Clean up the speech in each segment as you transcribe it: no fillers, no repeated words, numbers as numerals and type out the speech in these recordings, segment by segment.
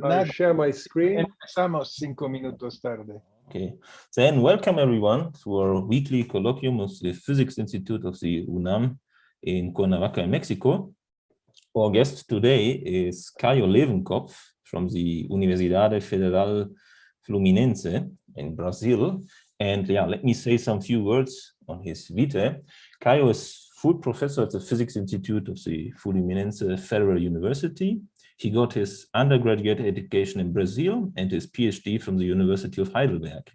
I'll share my screen. Empezamos 5 minutos tarde. Okay, then welcome everyone to our weekly colloquium of the Physics Institute of the UNAM in Cuernavaca, Mexico. Our guest today is Caio Lewenkopf from the Universidade Federal Fluminense in Brazil. And yeah, let me say some few words on his vitae. Caio is full professor at the Physics Institute of the Fluminense Federal University. He got his undergraduate education in Brazil and his PhD from the University of Heidelberg.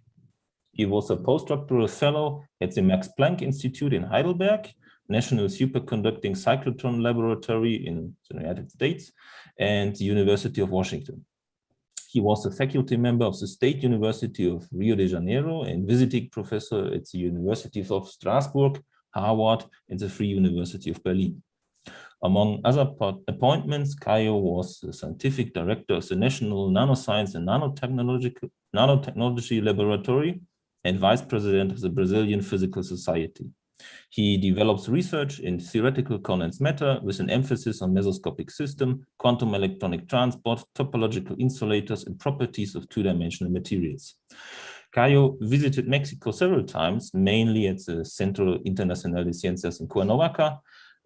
He was a postdoctoral fellow at the Max Planck Institute in Heidelberg, National Superconducting Cyclotron Laboratory in the United States, and the University of Washington. He was a faculty member of the State University of Rio de Janeiro and visiting professor at the Universities of Strasbourg, Harvard, and the Free University of Berlin. Among other appointments, Caio was the scientific director of the National Nanoscience and Nanotechnology Laboratory and vice president of the Brazilian Physical Society. He develops research in theoretical condensed matter with an emphasis on mesoscopic system, quantum electronic transport, topological insulators, and properties of two-dimensional materials. Caio visited Mexico several times, mainly at the Centro Internacional de Ciencias in Cuernavaca,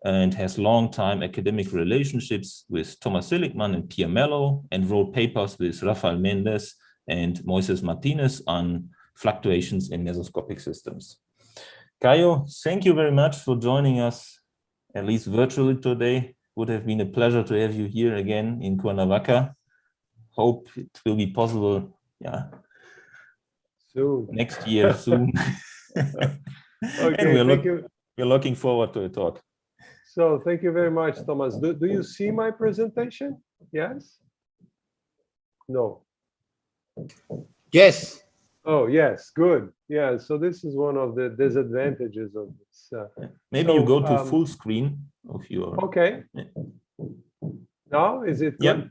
and has long-time academic relationships with Thomas Seligman and Pierre Mello, and wrote papers with Rafael Mendez and Moises Martinez on fluctuations in mesoscopic systems. Caio, thank you very much for joining us, at least virtually today. Would have been a pleasure to have you here again in Cuernavaca. Hope it will be possible, yeah, Soon. Next year, soon. Okay, and we're looking forward to a talk. So thank you very much, Thomas. Do you see my presentation? Yes? No. Yes. Oh, yes, good. Yeah, so this is one of the disadvantages of this. Maybe you go to full screen of your... Okay. Now, is it good? Yeah,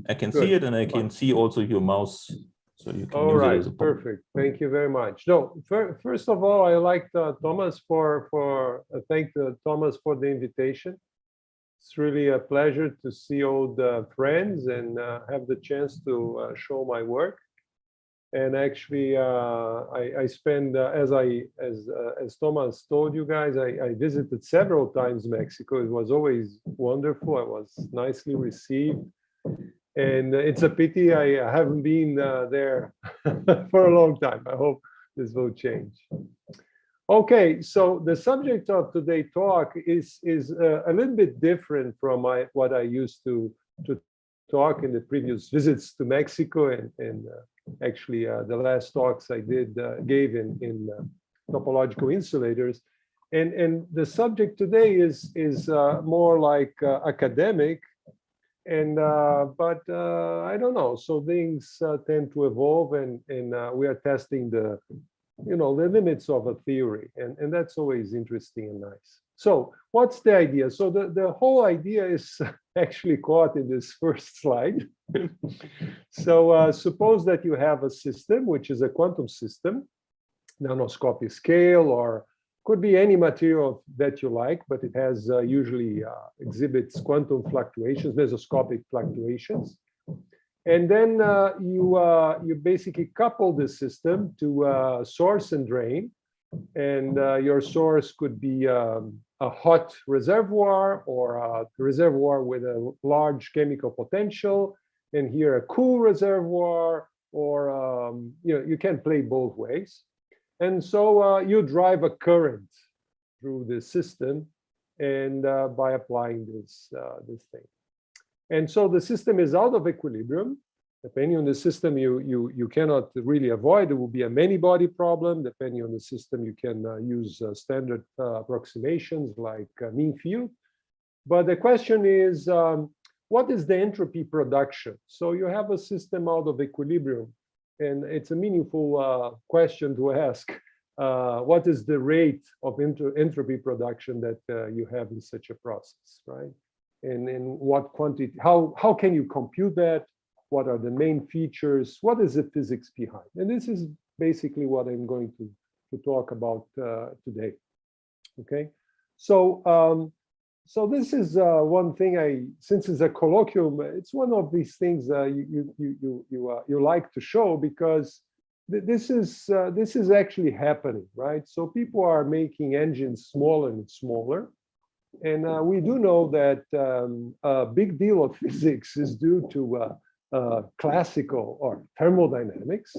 I can see it, and I can see also your mouse. So you can use it as a perfect. Thank you very much. No, first of all, I like Thomas thank Thomas for the invitation. It's really a pleasure to see old friends and have the chance to show my work. And actually, I spend as Thomas told you guys, I visited several times Mexico. It was always wonderful. I was nicely received. And it's a pity I haven't been there for a long time. I hope this will change. Okay, so the subject of today's talk is a little bit different from what I used to talk in the previous visits to Mexico and actually the last talks I gave in topological insulators. And the subject today is more like academic. And but I don't know. So things tend to evolve, and we are testing the limits of a theory, and that's always interesting and nice. So what's the idea? So the whole idea is actually caught in this first slide. So suppose that you have a system which is a quantum system, nanoscopic scale, or could be any material that you like, but it has usually exhibits quantum fluctuations, mesoscopic fluctuations. And then you basically couple the system to source and drain. And your source could be a hot reservoir or a reservoir with a large chemical potential, and here a cool reservoir, or you can play both ways. And so you drive a current through the system, and by applying this thing. And so the system is out of equilibrium. Depending on the system, you cannot really avoid. It will be a many-body problem. Depending on the system, you can use standard approximations like mean field. But the question is, what is the entropy production? So you have a system out of equilibrium. And it's a meaningful question to ask. What is the rate of entropy production that you have in such a process, right? And in what quantity? How can you compute that? What are the main features? What is the physics behind? And this is basically what I'm going to talk about today. Okay, so so this is one thing since it's a colloquium, it's one of these things you like to show, because this is actually happening, right? So people are making engines smaller and smaller, and we do know that a big deal of physics is due to classical or thermodynamics,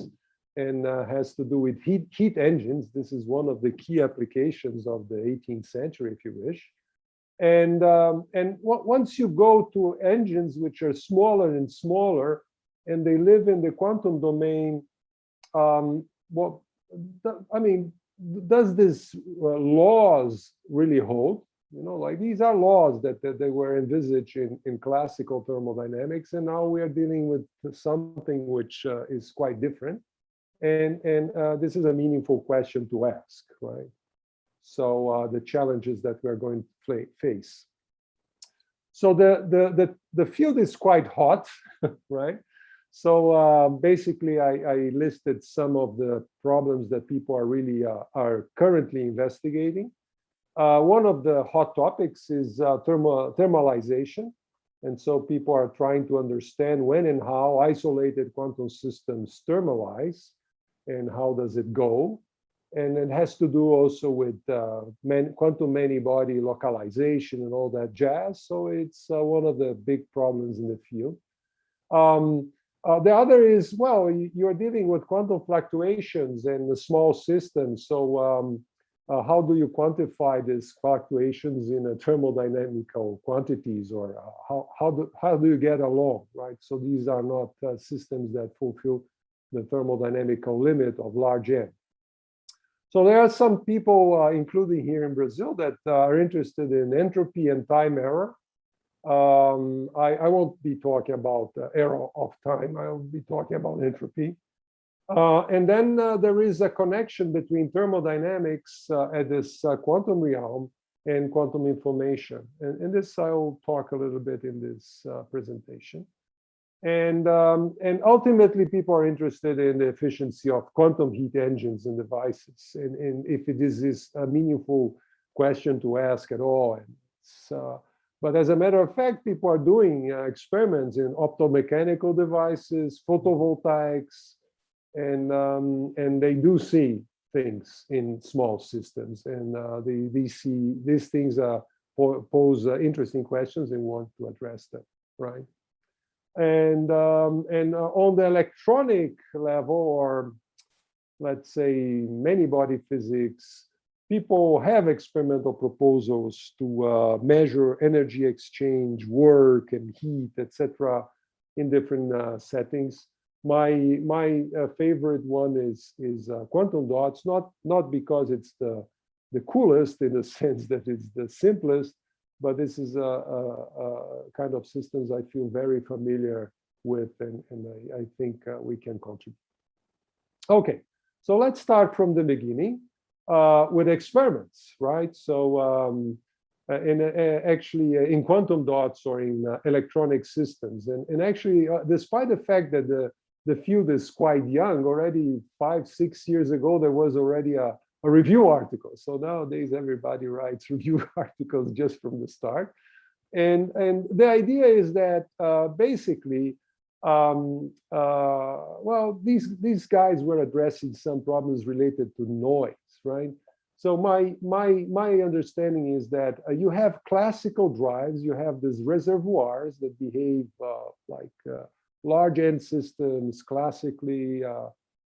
and has to do with heat engines. This is one of the key applications of the 18th century, if you wish. And once you go to engines which are smaller and smaller, and they live in the quantum domain, does this laws really hold? You know, like these are laws that they were envisaged in classical thermodynamics, and now we are dealing with something which is quite different. And this is a meaningful question to ask, right? So the challenges that we're going to face. So the field is quite hot, right? So basically, I listed some of the problems that people are really are currently investigating. One of the hot topics is thermalization. And so people are trying to understand when and how isolated quantum systems thermalize, and how does it go. And it has to do also with quantum many-body localization and all that jazz. So it's one of the big problems in the field. The other is, well, you're dealing with quantum fluctuations and the small systems. So how do you quantify these fluctuations in a thermodynamical quantities, or how do you get along, right? So these are not systems that fulfill the thermodynamical limit of large n. So there are some people, including here in Brazil, that are interested in entropy and time error. I won't be talking about error of time. I'll be talking about entropy. And then there is a connection between thermodynamics at this quantum realm and quantum information. And this I'll talk a little bit in this presentation. And ultimately, people are interested in the efficiency of quantum heat engines and devices, and if this is a meaningful question to ask at all. But as a matter of fact, people are doing experiments in optomechanical devices, photovoltaics, and they do see things in small systems, and they see these things pose interesting questions and want to address them, right? And on the electronic level, or let's say many-body physics, people have experimental proposals to measure energy exchange, work, and heat, etc., in different settings. My favorite one is quantum dots, not because it's the coolest in the sense that it's the simplest, but this is a kind of systems I feel very familiar with, and I think we can contribute. Okay, so let's start from the beginning with experiments, right? So actually in quantum dots or in electronic systems, and actually despite the fact that the field is quite young, already 5-6 years ago there was already a review article. So nowadays everybody writes review articles just from the start. And the idea is that basically, well, these guys were addressing some problems related to noise, right? So my understanding is that you have classical drives, you have these reservoirs that behave like large N systems classically,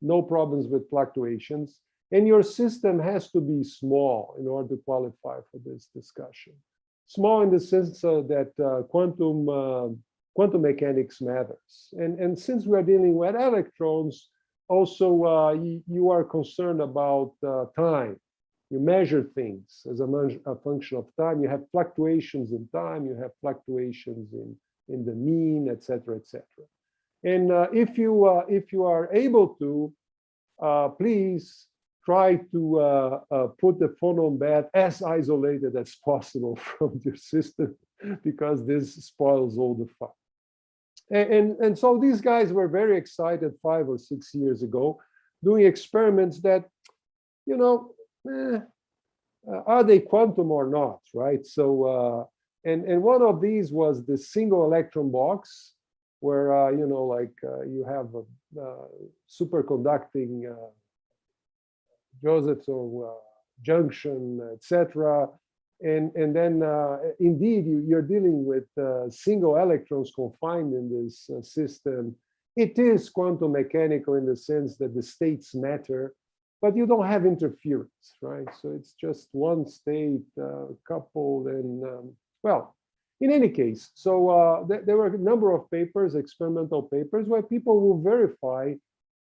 no problems with fluctuations. And your system has to be small in order to qualify for this discussion. Small in the sense that quantum mechanics matters. And since we're dealing with electrons, also you are concerned about time. You measure things as a function of time. You have fluctuations in time, you have fluctuations in the mean, et cetera, et cetera. And if you are able to, please try to put the phonon bed as isolated as possible from your system, because this spoils all the fun. And so these guys were very excited 5 or 6 years ago, doing experiments that, you know, are they quantum or not, right? So And one of these was the single electron box, where, you know, like you have a superconducting Josephson junction, etc. And then indeed, you're dealing with single electrons confined in this system. It is quantum mechanical in the sense that the states matter, but you don't have interference, right? So it's just one state coupled and, well, in any case, so there were a number of papers, experimental papers, where people will verify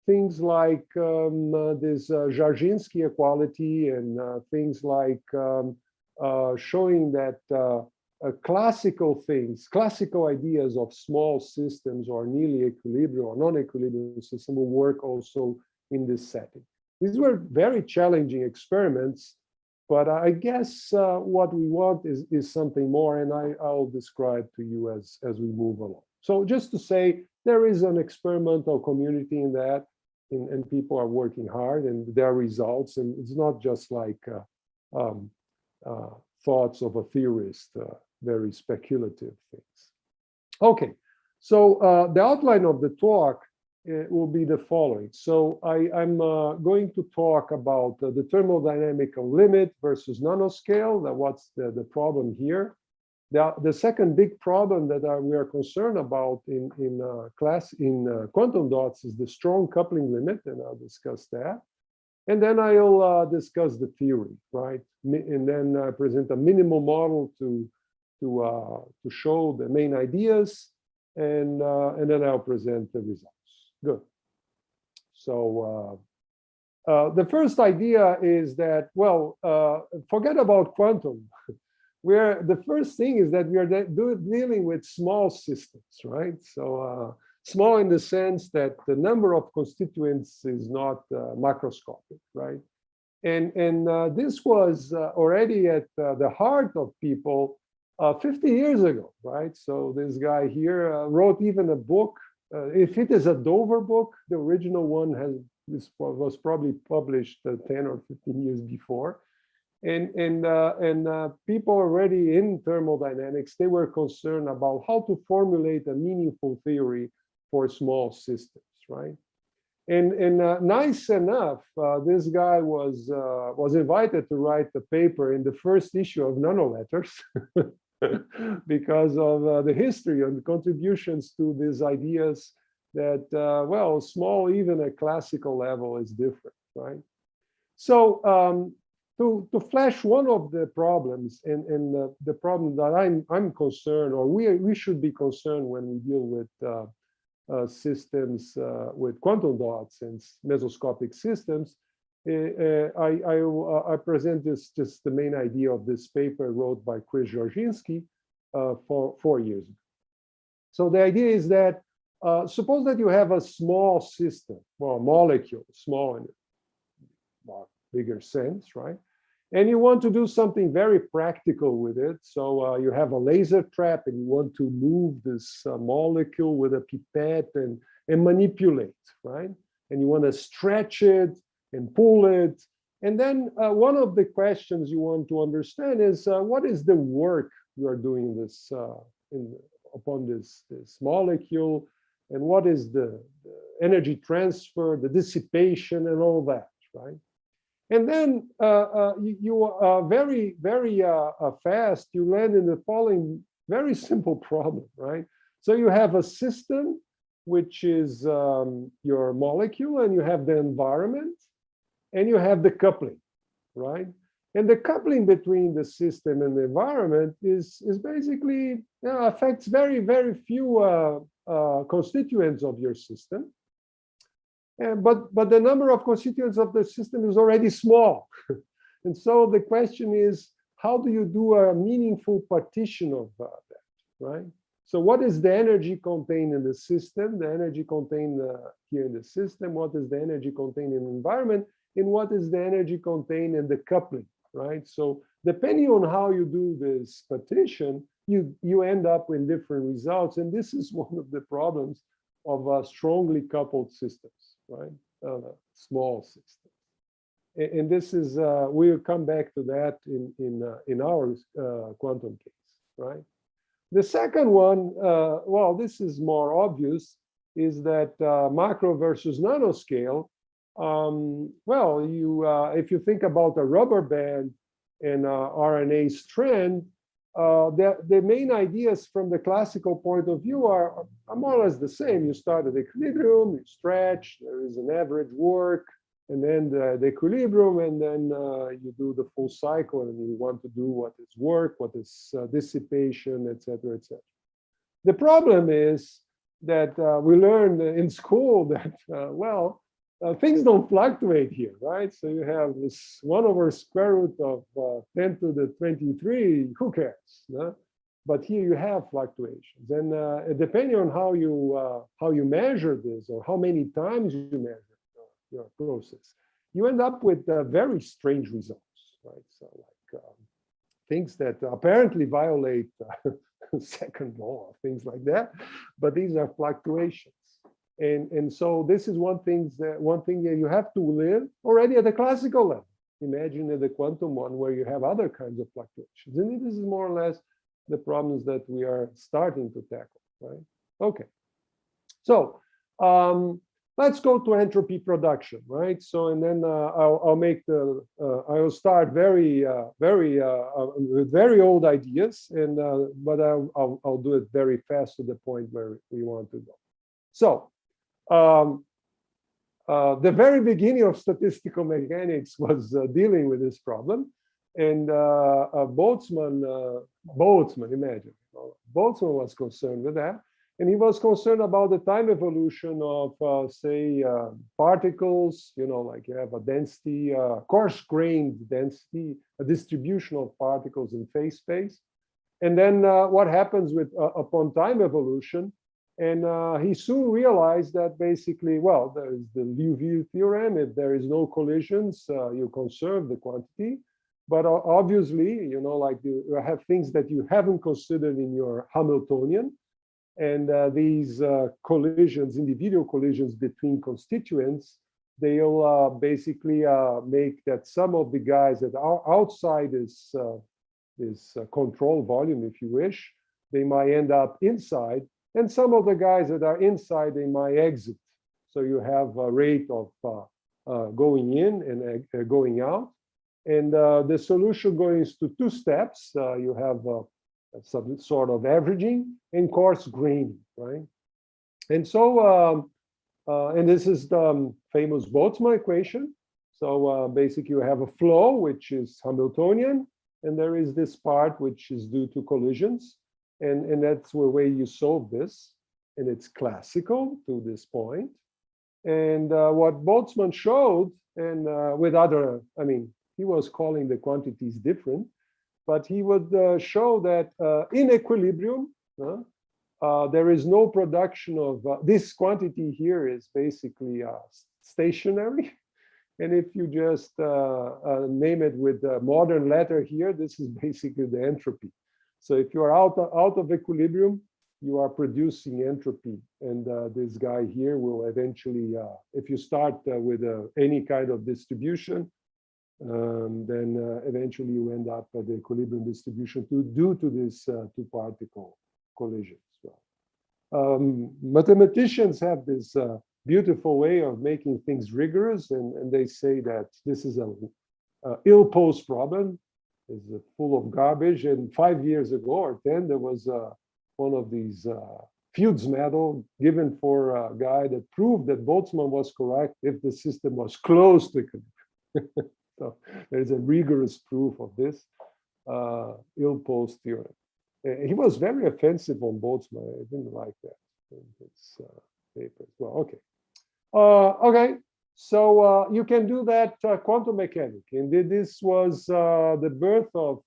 things like this Jarzynski equality and things like showing that classical things, classical ideas of small systems or nearly equilibrium or non-equilibrium system will work also in this setting. These were very challenging experiments, but I guess what we want is something more, and I'll describe to you as we move along. So just to say, there is an experimental community in that, and people are working hard, and there are results, and it's not just like thoughts of a theorist, very speculative things. Okay, so the outline of the talk will be the following. So I'm going to talk about the thermodynamical limit versus nanoscale. What's the problem here? The second big problem that we are concerned about in quantum dots is the strong coupling limit, and I'll discuss that. And then I'll discuss the theory, right? And then present a minimal model to show the main ideas, and then I'll present the results. Good. So the first idea is that, well, forget about quantum. The first thing is that we are dealing with small systems, right? So small in the sense that the number of constituents is not macroscopic, right? And this was already at the heart of people 50 years ago, right? So this guy here wrote even a book. If it is a Dover book, the original one was probably published 10 or 15 years before. And people already in thermodynamics, they were concerned about how to formulate a meaningful theory for small systems, right? And nice enough, this guy was invited to write the paper in the first issue of Nano Letters because of the history and the contributions to these ideas that, well, small, even at classical level is different, right? So to flash one of the problems, and the problem that I'm concerned, or we should be concerned when we deal with systems with quantum dots and mesoscopic systems, I present just the main idea of this paper wrote by Chris Jarzynski 4 years ago. So the idea is that suppose that you have a small system, well, a molecule, small in a bigger sense, right? And you want to do something very practical with it. So you have a laser trap and you want to move this molecule with a pipette and manipulate, right? And you want to stretch it and pull it. And then one of the questions you want to understand is what is the work you are doing this upon this molecule, and what is the energy transfer, the dissipation, and all that, right? And then you are very, very fast, you land in the following very simple problem, right? So you have a system, which is your molecule, and you have the environment, and you have the coupling, right? And the coupling between the system and the environment is basically affects very, very few constituents of your system. But the number of constituents of the system is already small. And so the question is, how do you do a meaningful partition of that, right? So what is the energy contained in the system, the energy contained here in the system, what is the energy contained in the environment, and what is the energy contained in the coupling, right? So depending on how you do this partition, you end up with different results. And this is one of the problems of strongly coupled systems, right? Small systems. And this is, we'll come back to that in our quantum case. right? The second one, well, this is more obvious, is that macro versus nanoscale. Well, if you think about a rubber band and RNA strand, the main ideas from the classical point of view are more or less the same. You start at equilibrium, you stretch, there is an average work, and then the equilibrium, and then you do the full cycle, and you want to do what is work, what is dissipation, etc., etc. The problem is that we learned in school that, well, things don't fluctuate here, right? So you have this 1 over square root of 10 to the 23, who cares? No? But here you have fluctuations. And depending on how you measure this, or how many times you measure your process, you end up with very strange results, right? So like things that apparently violate second law, things like that, but these are fluctuations. And so this is one thing that you have to live already at the classical level. Imagine at the quantum one where you have other kinds of fluctuations. And this is more or less the problems that we are starting to tackle, right? Okay. So let's go to entropy production, right? So, and then I'll start with very old ideas, and but I'll do it very fast to the point where we want to go. So, the very beginning of statistical mechanics was dealing with this problem, and Boltzmann, imagine, Boltzmann was concerned with that. And he was concerned about the time evolution of, say, particles, like you have a density, coarse-grained density, a distribution of particles in phase space. And then what happens with upon time evolution? And he soon realized that basically, well, there is the Liouville theorem. If there is no collisions, you conserve the quantity. But obviously, like you have things that you haven't considered in your Hamiltonian. And these collisions, individual collisions between constituents, they'll basically make that some of the guys that are outside this control volume, if you wish, they might end up inside. And some of the guys that are inside, they might exit. So you have a rate of going in and going out. And the solution goes to two steps. You have some sort of averaging and coarse graining, right? And so, and this is the famous Boltzmann equation. So basically you have a flow, which is Hamiltonian, and there is this part which is due to collisions. And that's the way you solve this. And it's classical to this point. And what Boltzmann showed, and with other, I mean, he was calling the quantities different, but he would show that in equilibrium, there is no production of this quantity here is basically stationary. And if you just name it with a modern letter here, this is basically the entropy. So if you are out of equilibrium, you are producing entropy. And this guy here will eventually, if you start with any kind of distribution, then eventually you end up at the equilibrium distribution due to this two particle collisions. Mathematicians have this beautiful way of making things rigorous, and they say that this is a ill-posed problem, is full of garbage. And 5 years ago or 10, there was one of these Fields Medal given for a guy that proved that Boltzmann was correct if the system was close to equilibrium. So there's a rigorous proof of this ill-posed theorem. He was very offensive on Boltzmann. I didn't like that in his paper as well. Okay. Okay. So you can do that quantum mechanic. And this was the birth of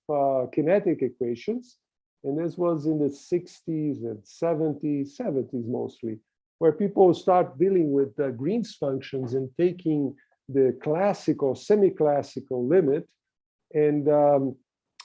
kinetic equations. And this was in the 60s and 70s mostly, where people start dealing with Green's functions and taking the classical, semi-classical limit, and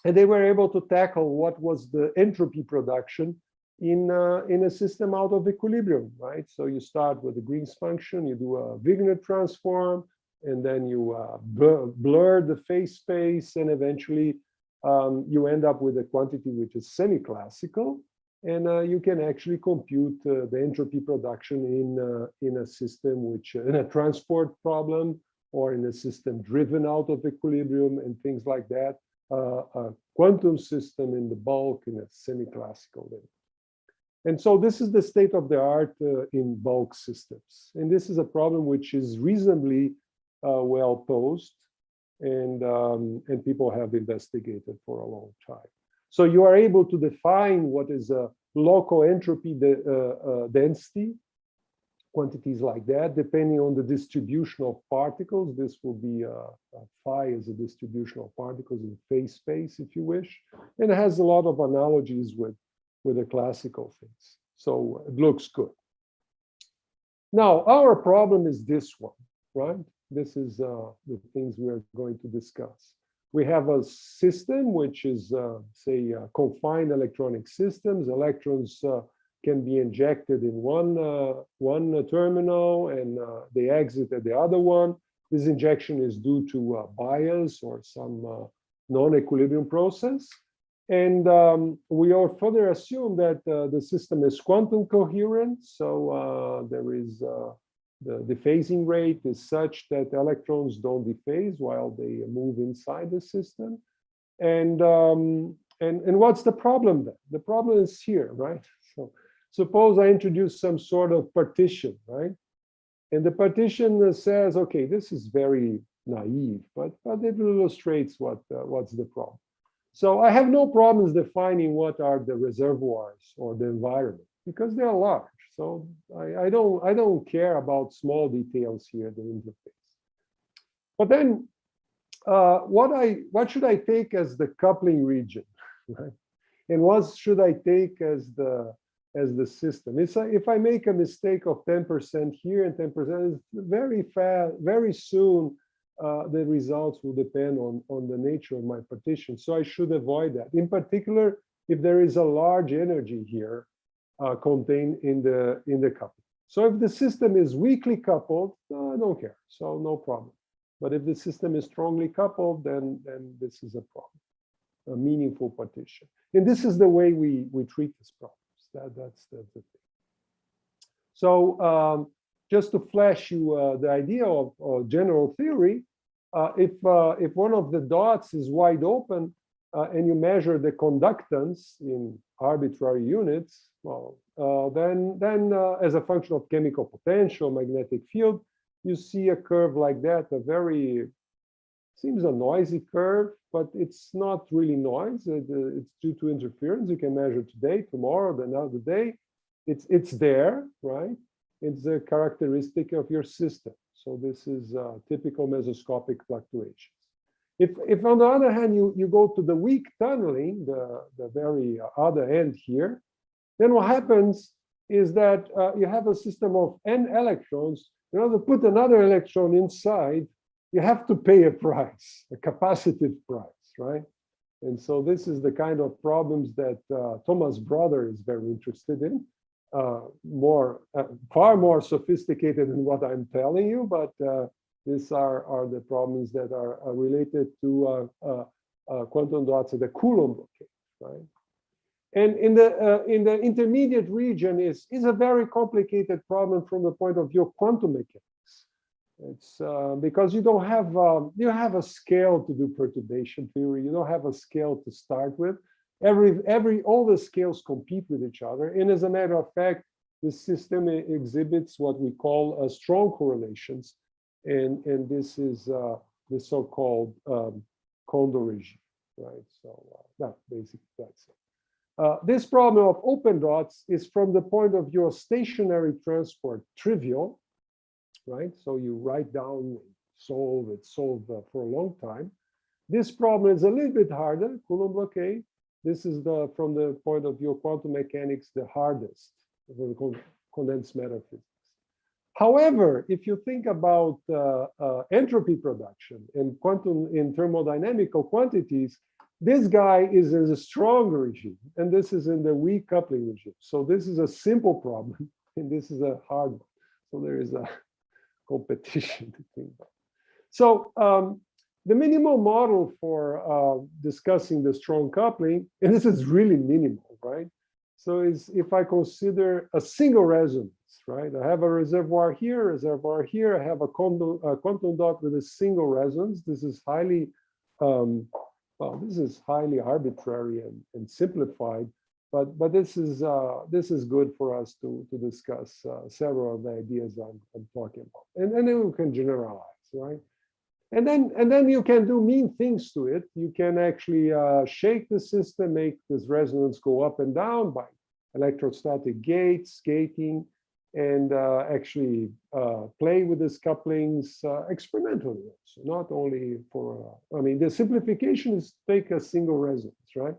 they were able to tackle what was the entropy production in a system out of equilibrium, right? So you start with the Green's function, you do a Wigner transform, and then you blur the phase space, and eventually you end up with a quantity which is semi-classical, and you can actually compute the entropy production in a system which, in a transport problem, or in a system driven out of equilibrium and things like that, a quantum system in the bulk in a semi-classical way. And so this is the state of the art in bulk systems. And this is a problem which is reasonably well posed, and people have investigated for a long time. So you are able to define what is a local entropy density, quantities like that, depending on the distribution of particles. This will be phi as a distribution of particles in phase space, if you wish. And it has a lot of analogies with the classical things. So it looks good. Now, our problem is this one, right? This is the things we're going to discuss. We have a system which is, say, confined electronic systems. Electrons can be injected in one terminal, and they exit at the other one. This injection is due to bias or some non-equilibrium process. And we all further assume that the system is quantum coherent. So there is the dephasing rate is such that electrons don't dephase while they move inside the system. And what's the problem then? The problem is here, right? So suppose I introduce some sort of partition, right? And the partition says, okay, this is very naive, but it illustrates what's the problem. So I have no problems defining what are the reservoirs or the environment, because they're large. So I don't care about small details here, the interface. But then what should I take as the coupling region, right? And what should I take as the system? If I make a mistake of 10% here and 10%, it's very fast, very soon, the results will depend on the nature of my partition. So I should avoid that. In particular, if there is a large energy here contained in the coupling. So if the system is weakly coupled, I don't care. So no problem. But if the system is strongly coupled, then this is a problem, a meaningful partition. And this is the way we treat these problems. That's the thing. So just to flash you the idea of general theory, if one of the dots is wide open and you measure the conductance in arbitrary units, well, then as a function of chemical potential, magnetic field, you see a curve like that, seems a noisy curve, but it's not really noise. It's due to interference. You can measure today, tomorrow, another day. It's there, right? It's a characteristic of your system. So this is typical mesoscopic fluctuations. If on the other hand, you go to the weak tunneling, the very other end here, then what happens is that you have a system of n electrons. In order to put another electron inside, you have to pay a price, a capacitive price, right? And so this is the kind of problems that Thomas' brother is very interested in. Far more sophisticated than what I'm telling you, but these are the problems that are related to quantum dots at the Coulomb blockade, right? And in the intermediate region is a very complicated problem from the point of view of quantum mechanics. It's because you don't have a scale to do perturbation theory. You don't have a scale to start with. All the scales compete with each other, and as a matter of fact, the system exhibits what we call strong correlations, and this is the so-called Kondo regime, right? So basically that's it. This problem of open dots is, from the point of view of stationary transport, trivial, right? So you write down, solve for a long time. This problem is a little bit harder, Coulomb blockade. This is from the point of view of quantum mechanics, the hardest for condensed matter physics. However, if you think about entropy production and in thermodynamical quantities, this guy is in a strong regime, and this is in the weak coupling regime. So this is a simple problem, and this is a hard one. So there is a competition between them. So the minimal model for discussing the strong coupling, and this is really minimal, right? So is if I consider a single resonance, right? I have a reservoir here, I have a quantum dot with a single resonance. This is highly, well, this is highly arbitrary and simplified, but this is good for us to discuss several of the ideas I'm talking about, and then we can generalize, right? And then you can do mean things to it. You can actually shake the system, make this resonance go up and down by electrostatic gates, gating, and actually play with these couplings experimentally. So not only for, I mean, the simplification is take a single resonance, right?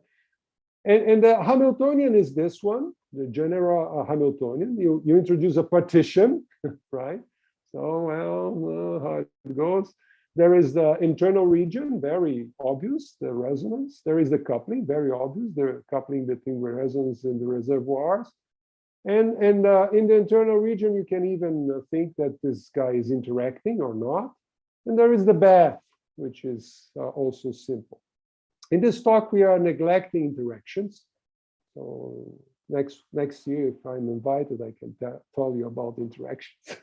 And the Hamiltonian is this one, the general Hamiltonian. You introduce a partition, right? So, well, how it goes. There is the internal region, very obvious, the resonance. There is the coupling, very obvious, the coupling between the resonance and the reservoirs. And in the internal region, you can even think that this guy is interacting or not. And there is the bath, which is also simple. In this talk, we are neglecting interactions. So next year, if I'm invited, I can tell you about interactions.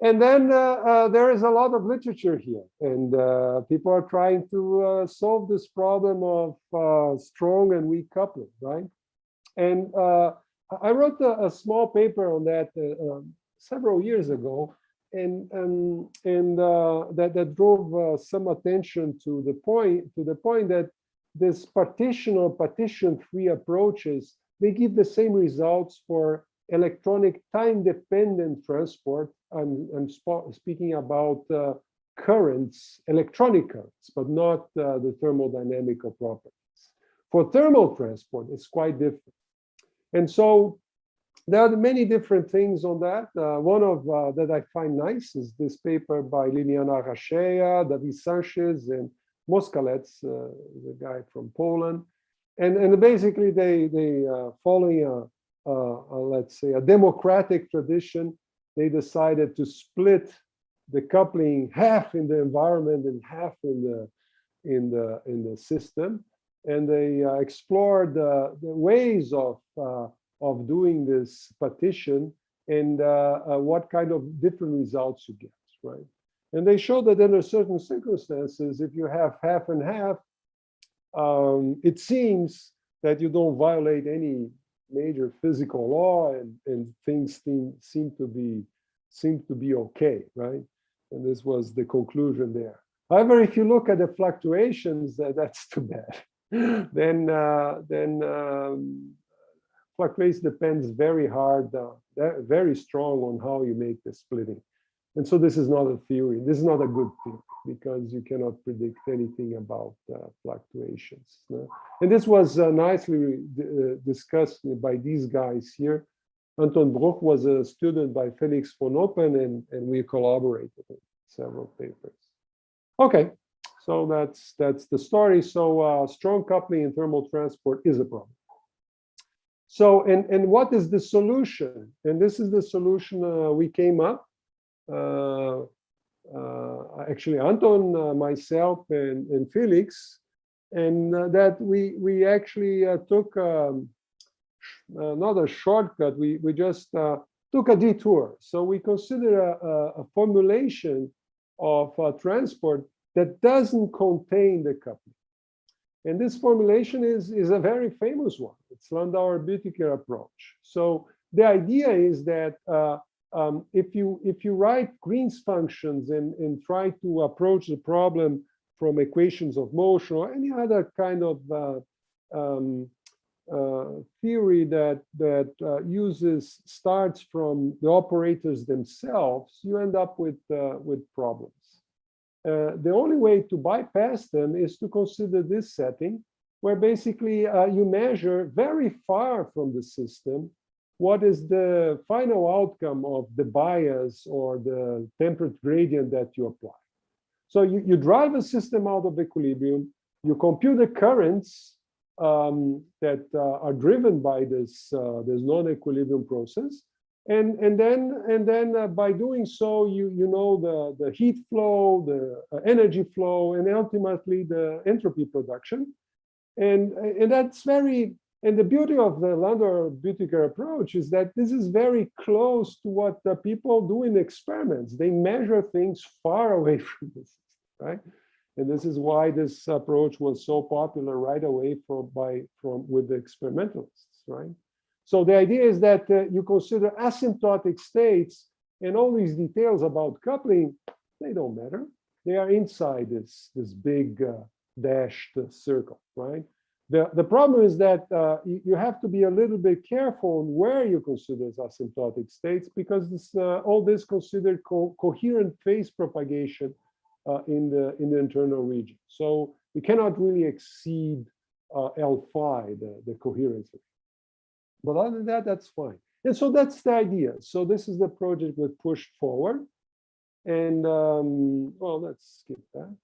And then there is a lot of literature here, and people are trying to solve this problem of strong and weak coupling, right? And I wrote a small paper on that several years ago, and that drove some attention to the point that this partition or partition-free approaches, they give the same results for electronic time-dependent transport. I'm speaking about currents, electronic currents, but not the thermodynamical properties. For thermal transport, it's quite different. And so there are many different things on that. One of that I find nice is this paper by Liliana Rachea, David Sanchez, and Moskalets, the guy from Poland. And basically they following let's say a democratic tradition, they decided to split the coupling half in the environment and half in the system, and they explored the ways of doing this partition and what kind of different results you get, right? And they showed that under certain circumstances, if you have half and half, it seems that you don't violate any major physical law, and things seem to be okay, right? And this was the conclusion there. However, if you look at the fluctuations, that's too bad. then fluctuations depends very hard, very strong on how you make the splitting. And so this is not a theory. This is not a good theory, because you cannot predict anything about fluctuations. No? And this was nicely discussed by these guys here. Anton Bruch was a student by Felix von Oppen, and we collaborated in several papers. Okay, so that's the story. So strong coupling in thermal transport is a problem. So, and what is the solution? And this is the solution we came up. Actually, Anton, myself, and Felix, and that we actually took not a shortcut. We just took a detour. So we consider a formulation of transport that doesn't contain the coupling. And this formulation is a very famous one. It's Landauer-Bu approach. So the idea is that if you write Green's functions and try to approach the problem from equations of motion or any other kind of theory that starts from the operators themselves, you end up with problems. The only way to bypass them is to consider this setting, where basically you measure very far from the system what is the final outcome of the bias or the temperature gradient that you apply. So you drive a system out of equilibrium, you compute the currents that are driven by this non-equilibrium process, And then by doing so, you know the heat flow, the energy flow, and ultimately the entropy production. And that's very, and the beauty of the Landauer-Bu approach is that this is very close to what people do in experiments. They measure things far away from this, right? And this is why this approach was so popular right away with the experimentalists, right? So the idea is that you consider asymptotic states, and all these details about coupling, they don't matter. They are inside this big dashed circle, right? The problem is that you have to be a little bit careful on where you consider as asymptotic states, because all this considered coherent phase propagation in the internal region. So you cannot really exceed L5, the coherence. But other than that, that's fine. And so that's the idea. So this is the project we pushed forward. And well, let's skip that.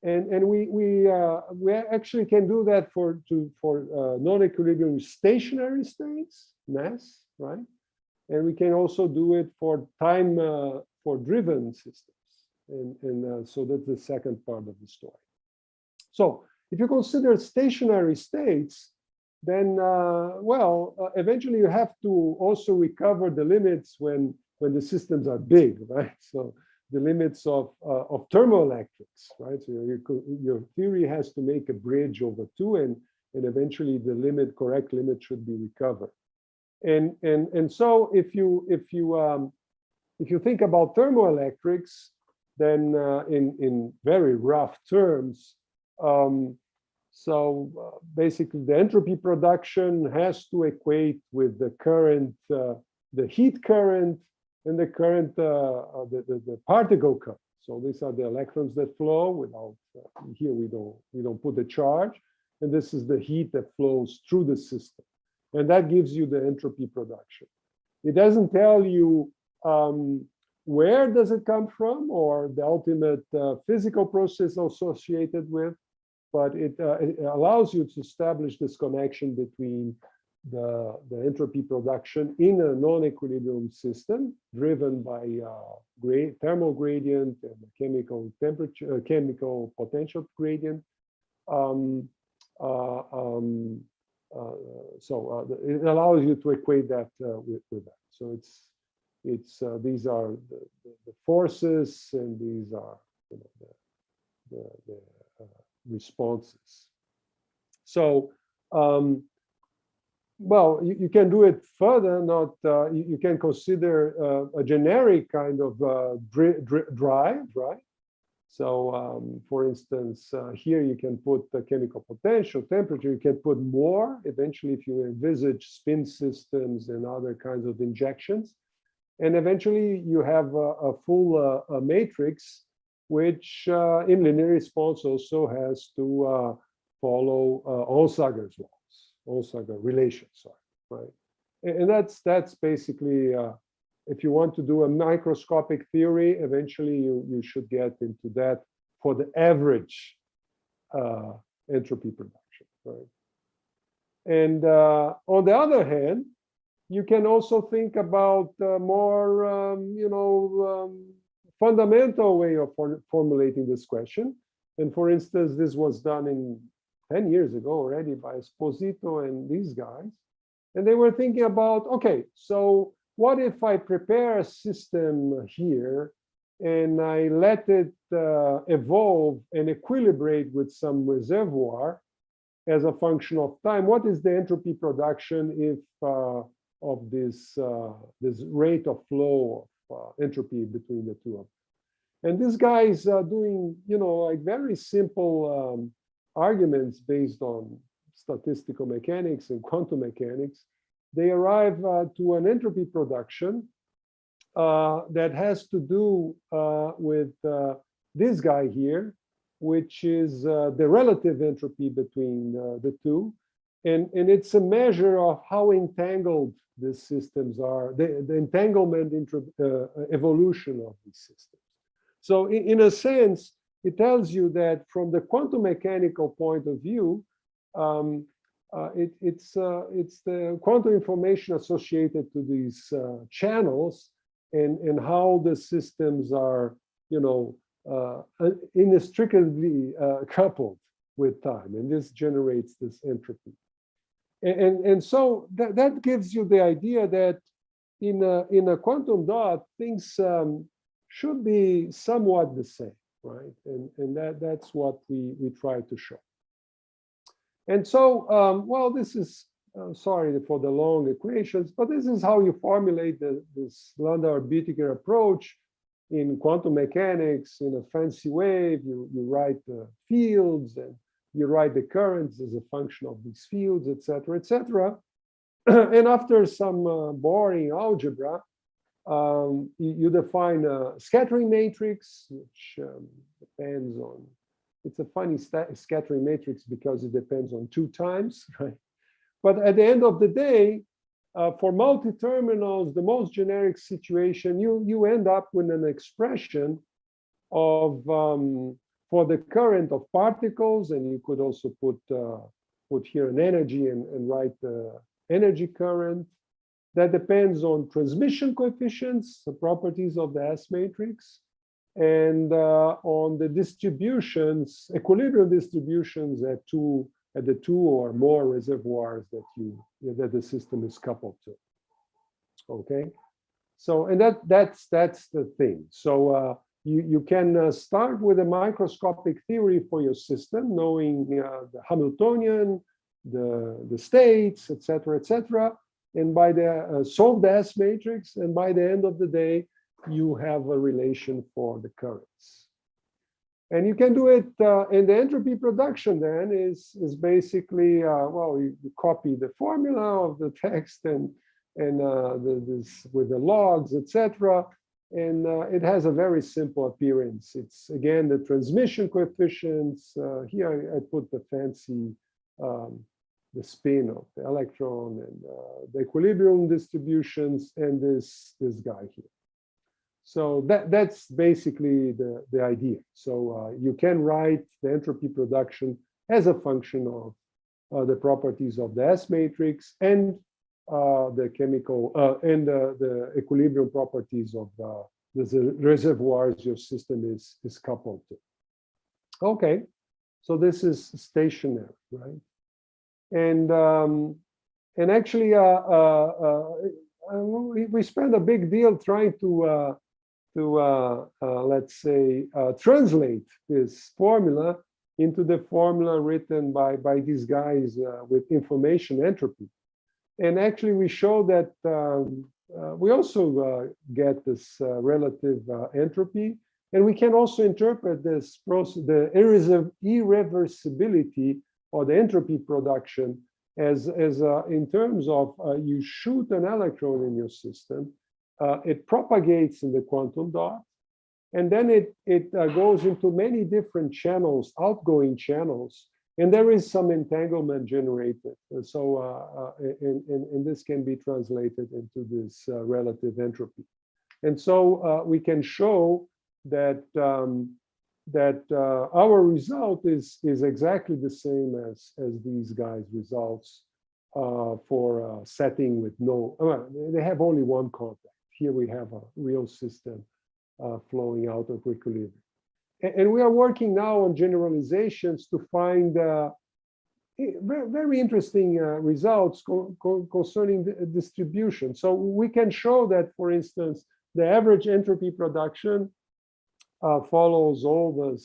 And we actually can do that for non-equilibrium stationary states, mass, right? And we can also do it for time for driven systems. And so that's the second part of the story. So if you consider stationary states, then eventually you have to also recover the limits when the systems are big, right? So the limits of thermoelectrics, right? So your theory has to make a bridge over two, and eventually the correct limit should be recovered. And so if you think about thermoelectrics, then in very rough terms, basically the entropy production has to equate with the current, the heat current, and the current, the particle current. So these are the electrons that flow without, here we don't put the charge, and this is the heat that flows through the system. And that gives you the entropy production. It doesn't tell you where does it come from or the ultimate physical process associated with, but it allows you to establish this connection between the entropy production in a non-equilibrium system driven by thermal gradient and chemical temperature, chemical potential gradient. It allows you to equate that with that. So these are the forces, and these are the responses. So well, you can do it further. You can consider a generic kind of drive, right? So, for instance, here you can put the chemical potential, temperature. You can put more. Eventually, if you envisage spin systems and other kinds of injections, and eventually you have a full matrix, which in linear response also has to follow Onsager's laws. Onsager relation, sorry, right? And that's basically, if you want to do a microscopic theory, eventually you should get into that for the average entropy production, right? And on the other hand, you can also think about more, fundamental way of formulating this question. And for instance, this was done in 10 years ago already by Esposito and these guys. And they were thinking about, okay, so what if I prepare a system here and I let it evolve and equilibrate with some reservoir as a function of time? What is the entropy production if of this rate of flow of entropy between the two of them? And these guys are doing, like very simple arguments based on statistical mechanics and quantum mechanics. They arrive to an entropy production that has to do with this guy here, which is the relative entropy between the two. And it's a measure of how entangled these systems are, the entanglement evolution of these systems. So in a sense, it tells you that from the quantum mechanical point of view, it's the quantum information associated to these channels and how the systems are, inextricably coupled with time, and this generates this entropy. And so that gives you the idea that in a quantum dot, things should be somewhat the same, right? And that's what we try to show. And so, well, this is, sorry for the long equations, but this is how you formulate this Landauer-Bu approach in quantum mechanics in a fancy way. You write the fields and you write the currents as a function of these fields, et cetera, et cetera. And after some boring algebra, you define a scattering matrix, which depends on, it's a funny scattering matrix because it depends on 2 times, right? But at the end of the day, for multi-terminals, the most generic situation, you end up with an expression of for the current of particles, and you could also put here an energy and write the energy current. That depends on transmission coefficients, the properties of the S matrix, and on the distributions, equilibrium distributions at the 2 or more reservoirs that the system is coupled to. Okay, so and that's the thing. So you can start with a microscopic theory for your system, knowing the Hamiltonian, the states, et cetera, and by the solve the S matrix, and by the end of the day, you have a relation for the currents. And you can do it in the entropy production. Then is basically well, you copy the formula of the text and this with the logs, etc. And it has a very simple appearance. It's again the transmission coefficients. Here I put the fancy the spin of the electron and the equilibrium distributions and this guy here. So that's basically the idea. So you can write the entropy production as a function of the properties of the S matrix and the chemical and the equilibrium properties of the reservoirs your system is coupled to. Okay, so this is stationary, right? And actually, we spent a big deal trying to let's say, translate this formula into the formula written by these guys with information entropy. And actually, we show that we also get this relative entropy, and we can also interpret this process, the irreversibility or the entropy production as in terms of you shoot an electron in your system, it propagates in the quantum dot, and then it goes into many different channels, outgoing channels, and there is some entanglement generated. And so, and this can be translated into this relative entropy. And so we can show that our result is exactly the same as these guys' results for a setting with no, they have only one contact. Here we have a real system flowing out of equilibrium. And we are working now on generalizations to find very interesting results concerning the distribution. So we can show that, for instance, the average entropy production follows all the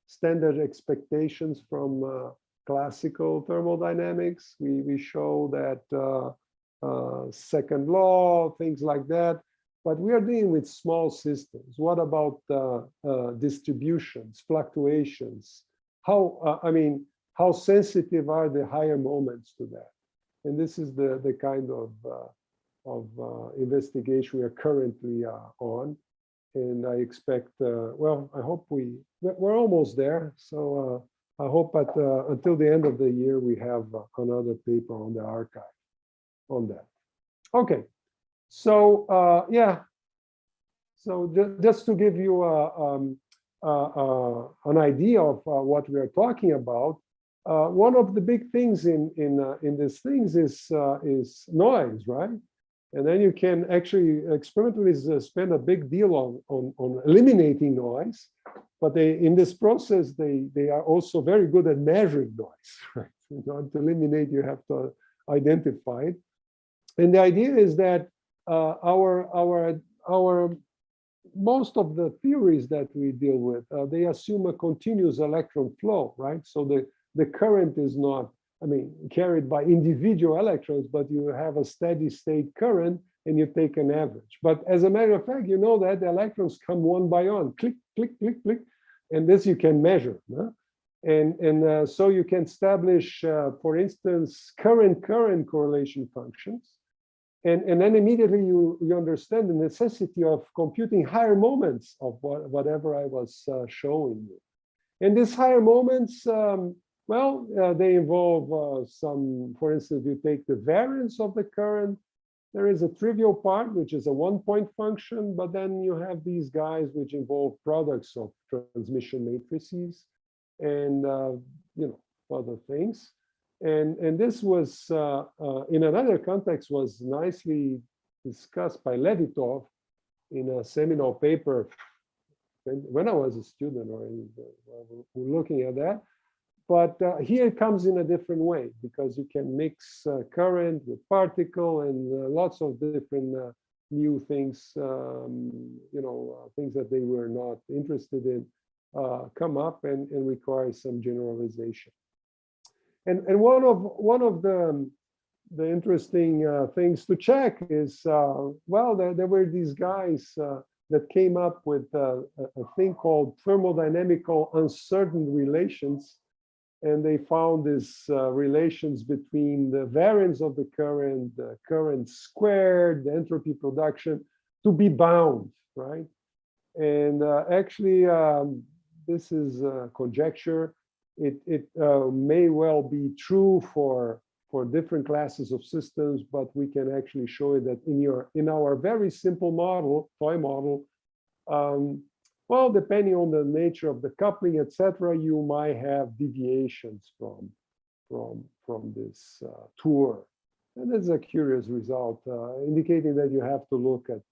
standard expectations from classical thermodynamics. We show that second law, things like that. But we are dealing with small systems. What about distributions, fluctuations? How, I mean, how sensitive are the higher moments to that? And this is the kind of investigation we are currently on. And I expect, well, I hope we're almost there. So I hope that until the end of the year, we have another paper on the archive on that. Okay. So yeah, so just to give you an idea of what we are talking about, one of the big things in these things is noise, right? And then you can actually experimentalists spend a big deal on eliminating noise, but in this process they are also very good at measuring noise, right? In order to eliminate, you have to identify it. And the idea is that our most of the theories that we deal with, they assume a continuous electron flow, right? So the current is not, I mean, carried by individual electrons, but you have a steady state current and you take an average. But as a matter of fact, you know that the electrons come one by one, click, click, click, click, and this you can measure. Huh? And so you can establish, for instance, current correlation functions. And then immediately you understand the necessity of computing higher moments of whatever I was showing you. And these higher moments, they involve some, for instance, you take the variance of the current. There is a trivial part, which is a one-point function, but then you have these guys which involve products of transmission matrices and other things. And this was, in another context, was nicely discussed by Levitov in a seminal paper when I was a student, or looking at that. But here it comes in a different way, because you can mix current with particle and lots of different new things, things that they were not interested in come up and require some generalization. And one of the interesting things to check is, there were these guys that came up with a thing called thermodynamical uncertain relations, and they found these relations between the variance of the current squared, the entropy production, to be bound, right? And actually, this is a conjecture. It may well be true for different classes of systems, but we can actually show you that in our very simple model, toy model, depending on the nature of the coupling, etc., you might have deviations from this tour. And it's a curious result, indicating that you have to look at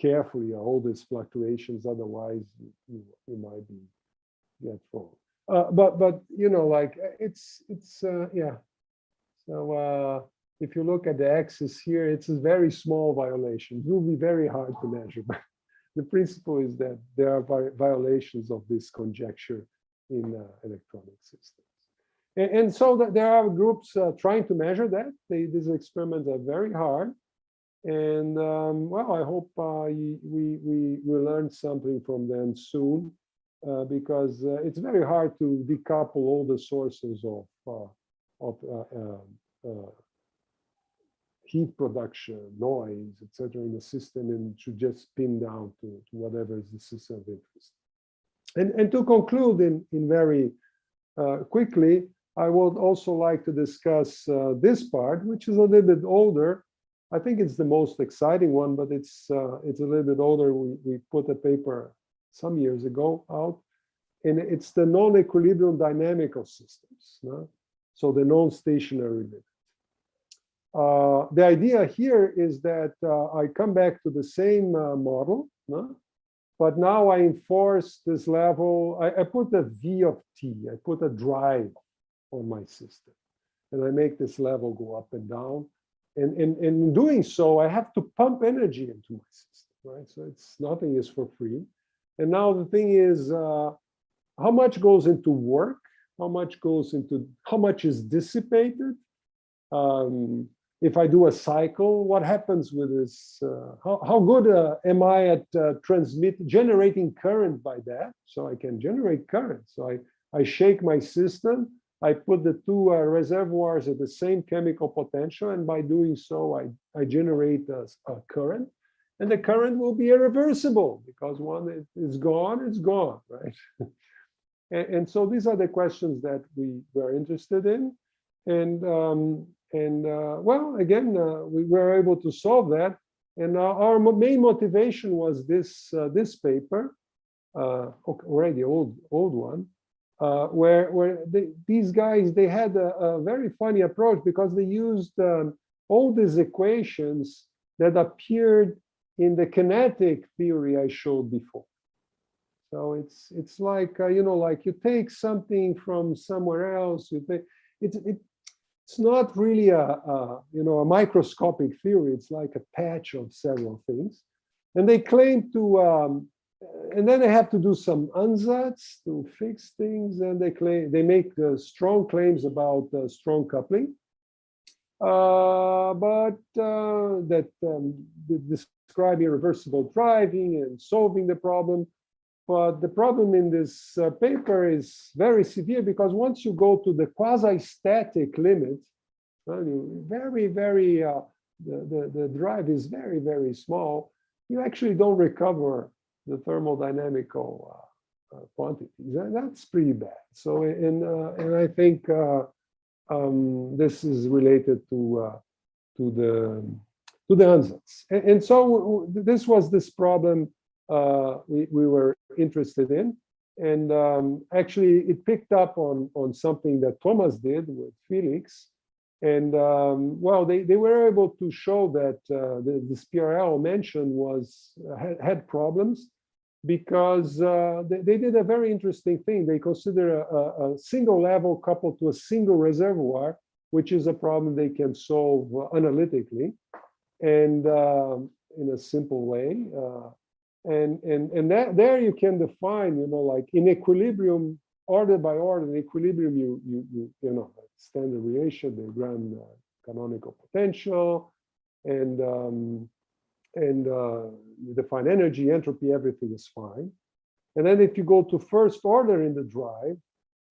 carefully all these fluctuations, otherwise you might get wrong. But it's yeah. So if you look at the axis here, it's a very small violation. It will be very hard to measure, but the principle is that there are violations of this conjecture in electronic systems. And so that there are groups trying to measure that. These experiments are very hard. And I hope we learn something from them soon, because it's very hard to decouple all the sources of heat production, noise, etc., in the system, and to just pin down to whatever is the system of interest. And to conclude in very quickly, I would also like to discuss this part, which is a little bit older. I think it's the most exciting one, but it's a little bit older. We put a paper some years ago out, and it's the non-equilibrium dynamical systems. No? So the non-stationary limit. The idea here is that I come back to the same model, no? But now I enforce this level. I put a V of T. I put a drive on my system, and I make this level go up and down. And in doing so, I have to pump energy into my system, right? So nothing is for free. And now the thing is, how much goes into work? How much is dissipated? If I do a cycle, what happens with this? How good am I at generating current by that? So I can generate current. So I shake my system. I put the two reservoirs at the same chemical potential, and by doing so, I generate a current. And the current will be irreversible, because when it's gone, it's gone, right? and so these are the questions that we were interested in. And we were able to solve that. And our main motivation was this paper, already old one, where these guys, they had a very funny approach because they used all these equations that appeared in the kinetic theory I showed before. So it's like like you take something from somewhere else. You take it's not really a microscopic theory. It's like a patch of several things, and they claim to. And then they have to do some ansatz to fix things, and they make strong claims about strong coupling, that describe irreversible driving and solving the problem. But the problem in this paper is very severe because once you go to the quasi-static limit, the drive is very, very small. You actually don't recover the thermodynamical quantities. That's pretty bad. So, and I think this is related to the ansatz. And so this was this problem we were interested in, and actually it picked up on something that Thomas did with Felix. And well, they were able to show that this PRL mentioned had problems because they did a very interesting thing. They consider a single level coupled to a single reservoir, which is a problem they can solve analytically and in a simple way. And there you can define, like in equilibrium, order by order, in equilibrium, you know, standard relation, the grand canonical potential, and you define energy, entropy, everything is fine. And then if you go to first order in the drive,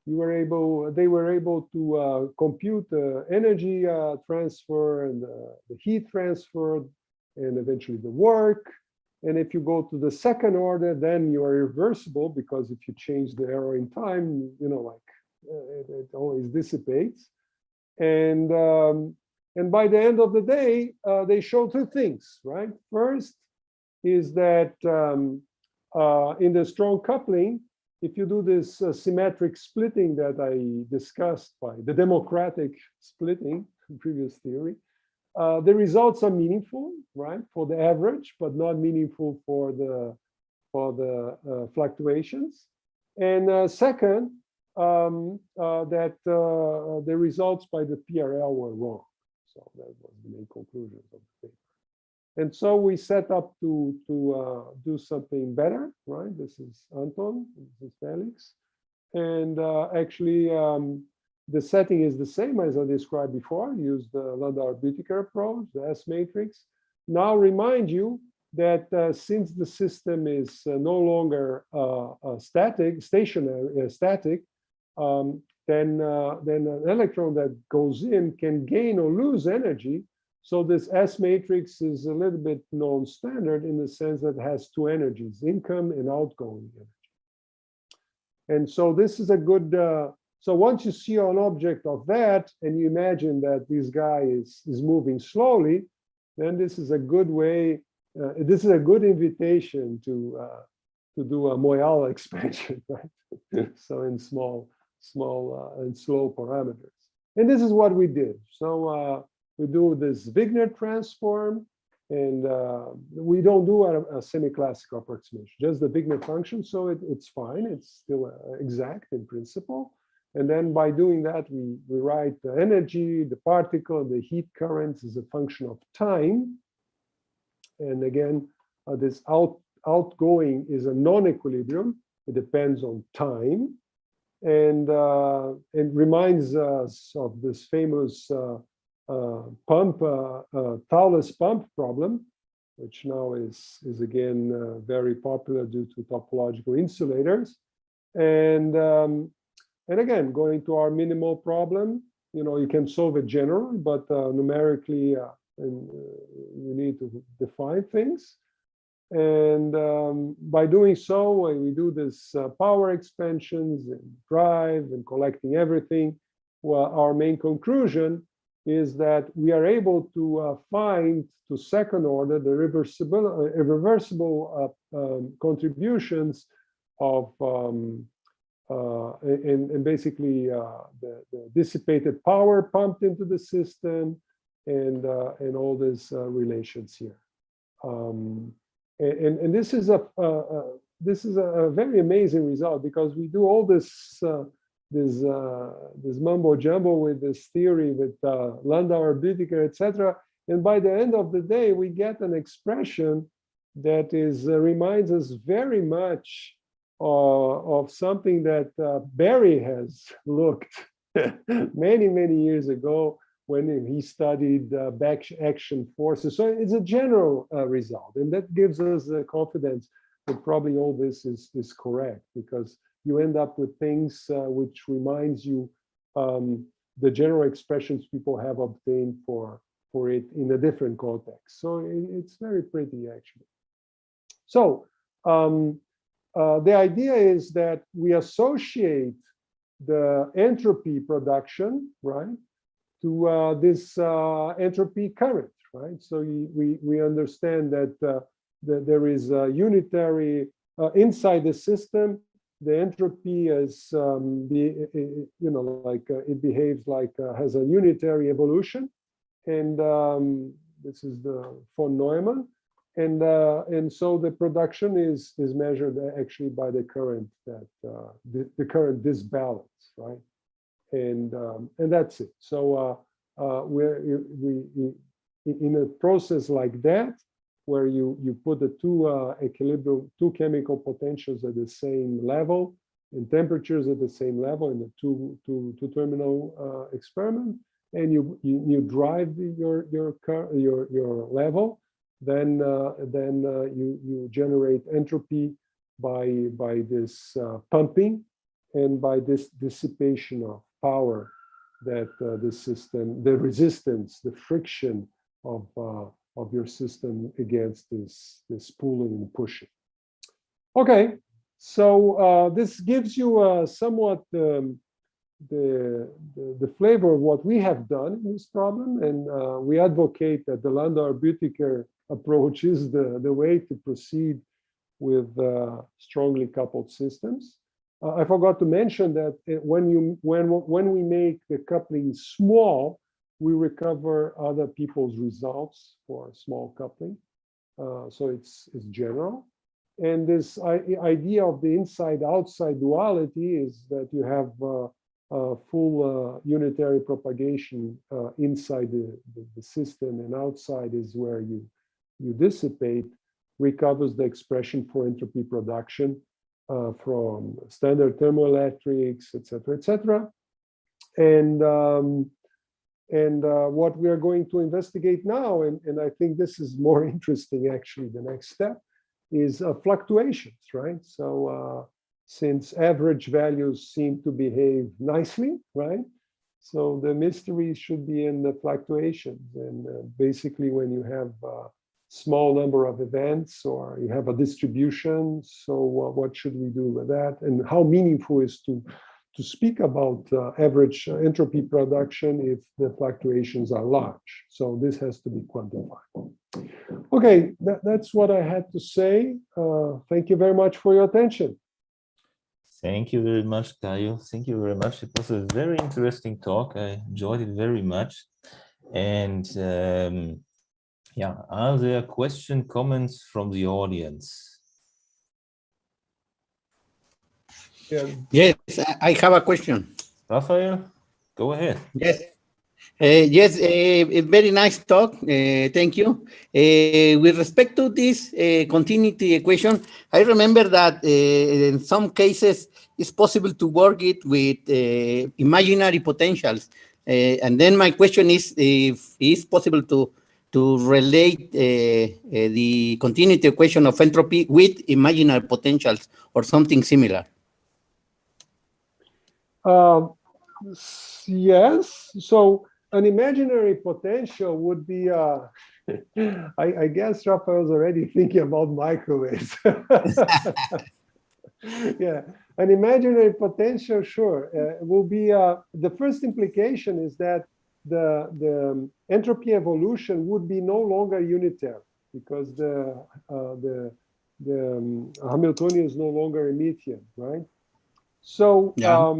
they were able to compute the energy transfer and the heat transfer, and eventually the work. And if you go to the second order, then you are irreversible because if you change the error in time, it always dissipates. And by the end of the day, they show two things, right? First is that in the strong coupling, if you do this symmetric splitting that I discussed by the democratic splitting in previous theory, the results are meaningful, right, for the average, but not meaningful for the fluctuations. And second, that the results by the PRL were wrong. So that was the main conclusion of the paper. And so we set up to do something better, right? This is Anton, this is Felix. And actually, the setting is the same as I described before. Use the Landauer-Bu approach, the S matrix. Now remind you that since the system is no longer static, then an electron that goes in can gain or lose energy. So this S matrix is a little bit non-standard in the sense that it has two energies, income and outgoing energy. And so this is a good, so once you see an object of that and you imagine that this guy is moving slowly, then this is a good way, this is a good invitation to do a Moyal expansion, right? So in small and slow parameters. And this is what we did. So we do this Wigner transform, and we don't do a semi-classical approximation, just the Wigner function. So it's fine. It's still exact in principle. And then by doing that, we write the energy, the particle, the heat currents as a function of time. And again, this outgoing is a non-equilibrium. It depends on time. And it reminds us of this famous Thales pump problem, which now is again very popular due to topological insulators. And again, going to our minimal problem, you can solve it generally, but numerically, you need to define things. And by doing so, we do this power expansions and drive and collecting everything. Well, our main conclusion is that we are able to find to second order the irreversible contributions of and basically the dissipated power pumped into the system, and all these relations here. And this is a very amazing result, because we do all this this mumbo jumbo with this theory with Landauer-Bu, etc. And by the end of the day, we get an expression that is reminds us very much of something that Barry has looked many years ago when he studied back action forces. So it's a general result, and that gives us the confidence that probably all this is correct, because you end up with things which reminds you the general expressions people have obtained for it in a different context. So it's very pretty, actually. So the idea is that we associate the entropy production, right, to this entropy current, right? So we understand that there is a unitary inside the system. The entropy is it behaves like has a unitary evolution, and this is the von Neumann, and so the production is measured actually by the current that the current disbalance, right? And that's it. So we're in a process like that, where you put the two chemical potentials at the same level, and temperatures at the same level in the two terminal experiment, and you drive your level, then you generate entropy by this pumping and by this dissipation of power that the system, the resistance, the friction of your system against this pulling and pushing. Okay, so this gives you somewhat the flavor of what we have done in this problem, and we advocate that the Landauer-Bu approach is the way to proceed with strongly coupled systems. I forgot to mention that when we make the coupling small, we recover other people's results for small coupling. So it's general. And this idea of the inside-outside duality is that you have full unitary propagation inside the system, and outside is where you dissipate, recovers the expression for entropy production from standard thermoelectrics, etc., etc. And what we are going to investigate now, and I think this is more interesting, actually, the next step, is fluctuations, right? So since average values seem to behave nicely, right? So the mystery should be in the fluctuations. And basically, when you have a small number of events, or you have a distribution, so what should we do with that? And how meaningful is to speak about average entropy production if the fluctuations are large? So this has to be quantified. Okay, that's what I had to say. Thank you very much for your attention. Thank you very much, Caio. Thank you very much. It was a very interesting talk. I enjoyed it very much. And yeah, are there questions, comments from the audience? Yeah. Yes, I have a question. Rafael, go ahead. Yes. Yes, a very nice talk. Thank you. With respect to this continuity equation, I remember that in some cases it's possible to work it with imaginary potentials. And then my question is if it's possible to relate the continuity equation of entropy with imaginary potentials or something similar. Yes. So an imaginary potential would be, I guess Rafael's already thinking about microwaves. Yeah, an imaginary potential, sure, will be, the first implication is that the entropy evolution would be no longer unitary, because the Hamiltonian is no longer Hermitian, right? So, Yeah.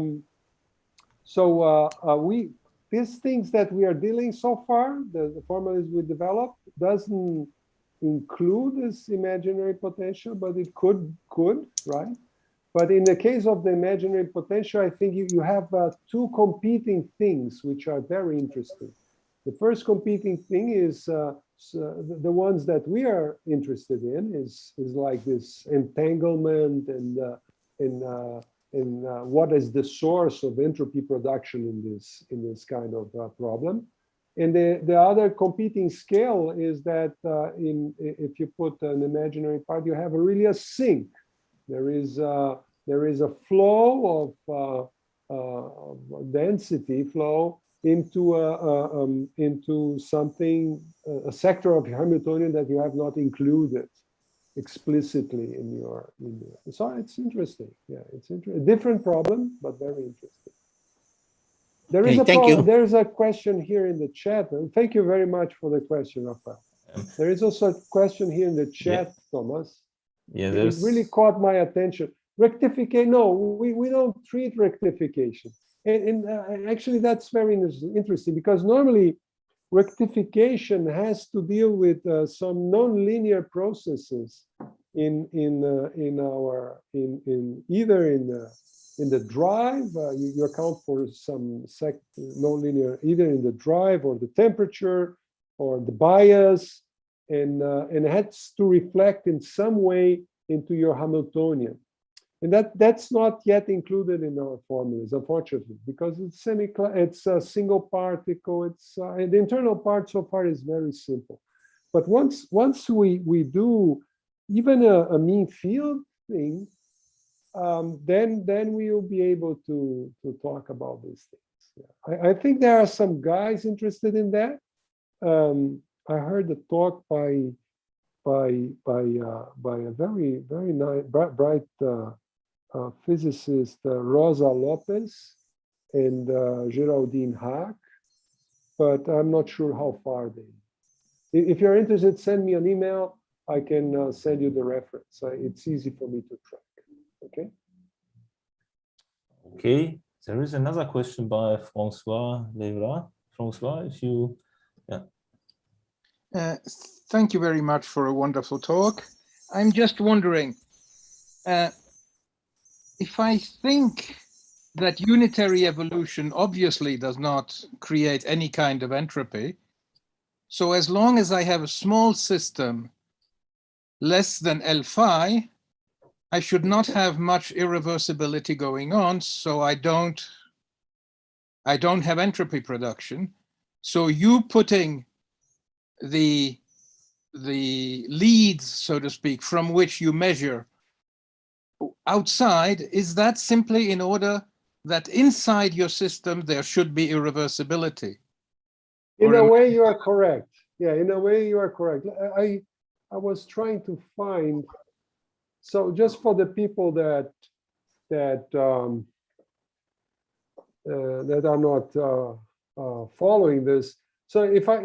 these things that we are dealing so far, the formalism we developed doesn't include this imaginary potential, but it could, right? But in the case of the imaginary potential, I think you have two competing things which are very interesting. The first competing thing is the ones that we are interested in is like this entanglement and what is the source of entropy production in this kind of problem. And the other competing scale is that if you put an imaginary part, you have really a sink. There is a flow of density flow into something, a sector of Hamiltonian that you have not included explicitly in your. So it's interesting. Yeah, it's interesting. A different problem, but very interesting. There is thank you. There is a question here in the chat. And thank you very much for the question, Rafael. There is also a question here in the chat, Thomas. Yeah, It really caught my attention. Rectification, no, we don't treat rectification. And actually, that's very interesting because normally rectification has to deal with some nonlinear processes in the drive. You account for some nonlinear either in the drive or the temperature or the bias, and it has to reflect in some way into your Hamiltonian. And that's not yet included in our formulas, unfortunately, because it's a single particle. And the internal part so far is very simple. But once we do even a mean field thing, then we will be able to talk about these things. Yeah. I think there are some guys interested in that. I heard a talk by a very nice, bright physicist, Rosa Lopez and Geraldine Hack, but I'm not sure how far they. If you're interested, send me an email. I can send you the reference. It's easy for me to track. Okay. Okay. There is another question by François Levra. François, if you, yeah. Thank you very much for a wonderful talk. I'm just wondering, if I think that unitary evolution obviously does not create any kind of entropy, so as long as I have a small system less than L phi, I should not have much irreversibility going on, so I don't have entropy production. So you putting the leads, so to speak, from which you measure outside, is that simply in order that inside your system there should be irreversibility? In a way, you are correct. Yeah, in a way, you are correct. I was trying to find. So just for the people that are not following this. So if I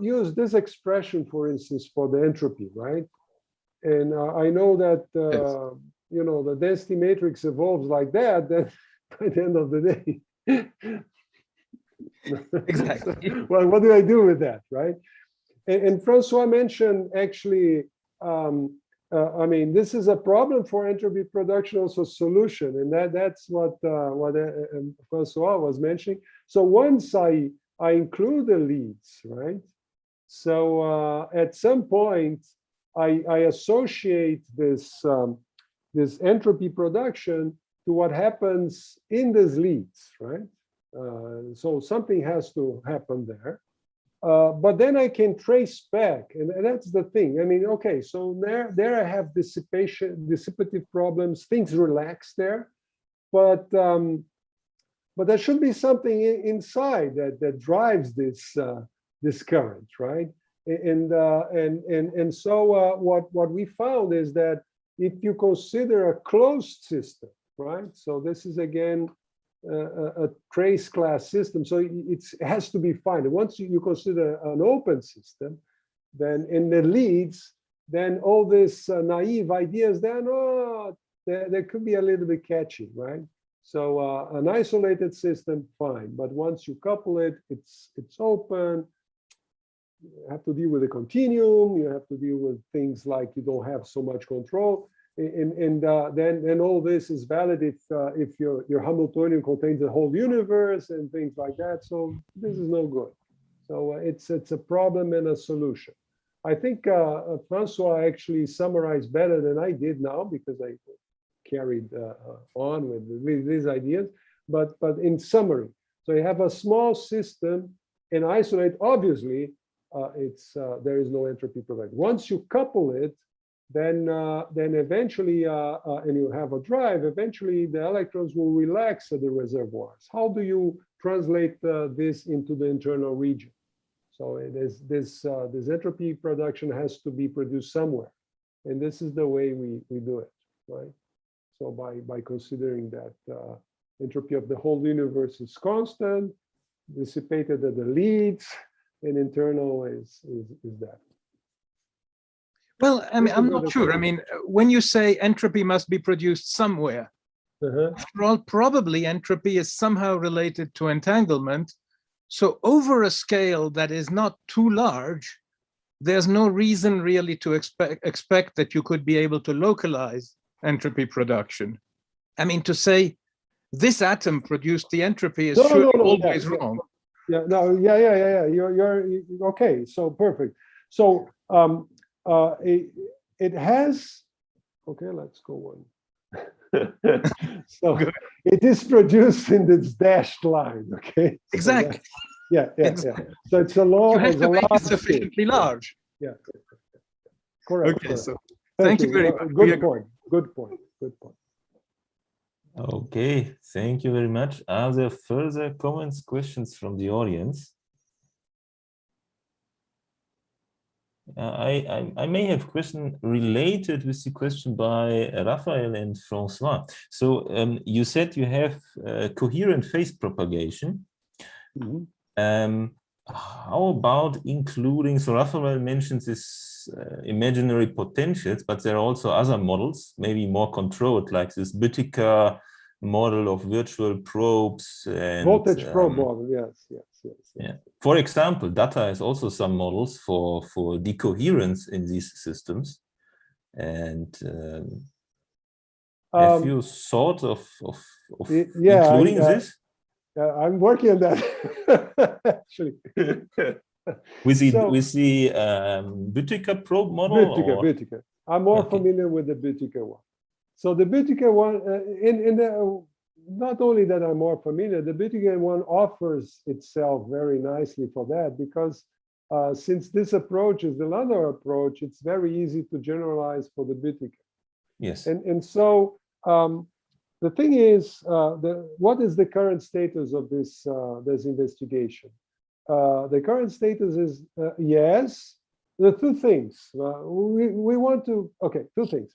use this expression, for instance, for the entropy, right? And I know that Yes. You know, the density matrix evolves like that. Then by the end of the day, Exactly. well, what do I do with that, right? And Francois mentioned actually. I mean, this is a problem for entropy production, also solution, and that's what Francois was mentioning. So once I include the leads, right? So at some point, I associate this this entropy production to what happens in these leads, right? So something has to happen there. But then I can trace back, and that's the thing. I mean, okay, so there I have dissipative problems, things relax there, but there should be something inside that drives this current, right? And so what we found is that if you consider a closed system, right? So this is again a trace class system, so it has to be fine. Once you consider an open system, then in the leads, then all these naive ideas, they could be a little bit catchy, right? So an isolated system, fine. But once you couple it, it's open. You have to deal with a continuum. You have to deal with things like you don't have so much control. And then all this is valid if your Hamiltonian contains the whole universe and things like that. So this is no good. So it's a problem and a solution. I think Francois actually summarized better than I did now because I carried on with these ideas. But in summary, so you have a small system and isolate. Obviously, there is no entropy production. Once you couple it, then eventually, and you have a drive, eventually the electrons will relax at the reservoirs. How do you translate this into the internal region? So this entropy production has to be produced somewhere. And this is the way we do it, right? So by considering that entropy of the whole universe is constant, dissipated at the leads, and internal is that. Well, I mean, I'm not sure. I mean, when you say entropy must be produced somewhere, after all, probably entropy is somehow related to entanglement. So over a scale that is not too large, there's no reason really to expect that you could be able to localize entropy production. I mean, to say this atom produced the entropy is always wrong. You're okay. So perfect. So it has. Okay, let's go on. So it is produced in this dashed line. Okay. Exactly. So So it's a law. You have to make it sufficiently large. Yeah. Correct. Okay. Correct. So thank you very much. Good point. Good point. Good point. Okay, thank you very much. Are there further comments, questions from the audience? I may have a question related with the question by Raphael and Francois. So you said you have coherent phase propagation. Mm-hmm. How about including, so Raphael mentions this imaginary potentials, but there are also other models, maybe more controlled, like this Ttiker model of virtual probes. And, voltage probe model, yes. Yeah. For example, data has also some models for decoherence in these systems. And have you thought of including this? I'm working on that, actually. With the Ttiker probe model? Ttiker. I'm more familiar with the Ttiker one. So the Ttiker one, not only that I'm more familiar, the Ttiker one offers itself very nicely for that because since this approach is the Landauer approach, it's very easy to generalize for the Ttiker. Yes. And so the thing is, what is the current status of this investigation? The current status is yes. The two things we want to. Okay, two things.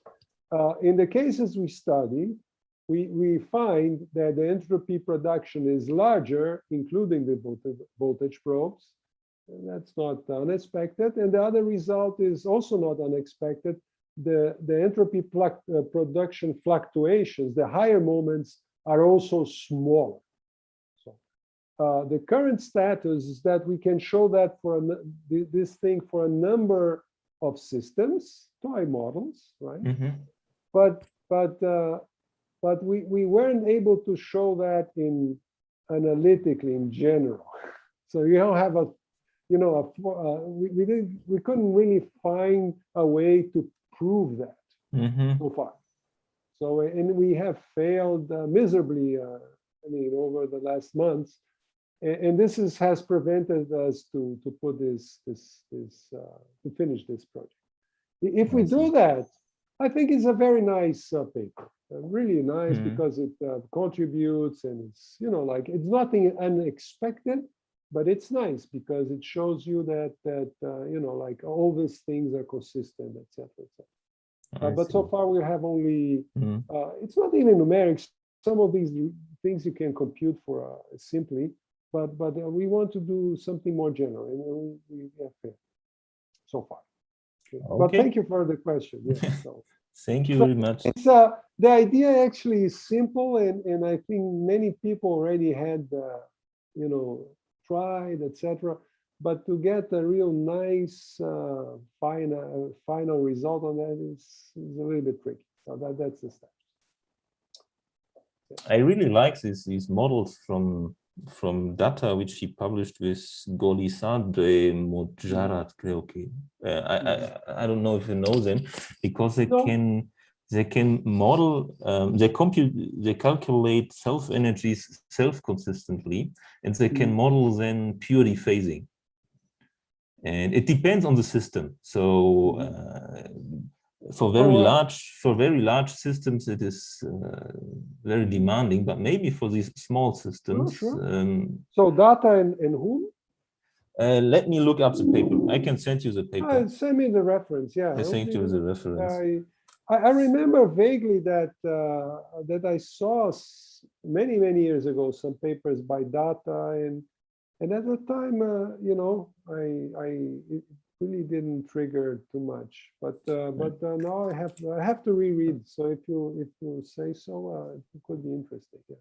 In the cases we study, we find that the entropy production is larger, including the voltage probes. And that's not unexpected. And the other result is also not unexpected. The entropy production fluctuations, the higher moments, are also smaller. So the current status is that we can show that for this thing for a number of systems, toy models, right? Mm-hmm. But we weren't able to show that analytically in general. So you don't have we couldn't really find a way to prove that so far. So and we have failed miserably. I mean, over the last months, and this has prevented us to put to finish this project. If we do that, I think it's a very nice paper, really nice because it contributes and it's, it's nothing unexpected, but it's nice because it shows you that all these things are consistent, etc. But so far we have only, it's not even numerics. Some of these things you can compute for simply, but we want to do something more general, and we have failed so far. But Okay. thank you for the question. Yeah, so. Thank you So very much. it's, the idea actually is simple, and I think many people already had, you know, tried, etc. But to get a real nice final result on that is a little bit tricky. So that's the step. I really like these models from data which he published with Golisade Mojarrad, creo que. I don't know if you know them, because they can model, they calculate self energies self-consistently, and they can model then purely phasing. And it depends on the system. So for very large systems, it is very demanding. But maybe for these small systems, so data and whom? Let me look up the paper. I can send you the paper. Send me the reference. Yeah, I sent you the reference. I remember vaguely that that I saw many years ago some papers by data, and at the time, you know, it really didn't trigger too much. But now I have to reread. So if you say so, it could be interesting. Yeah.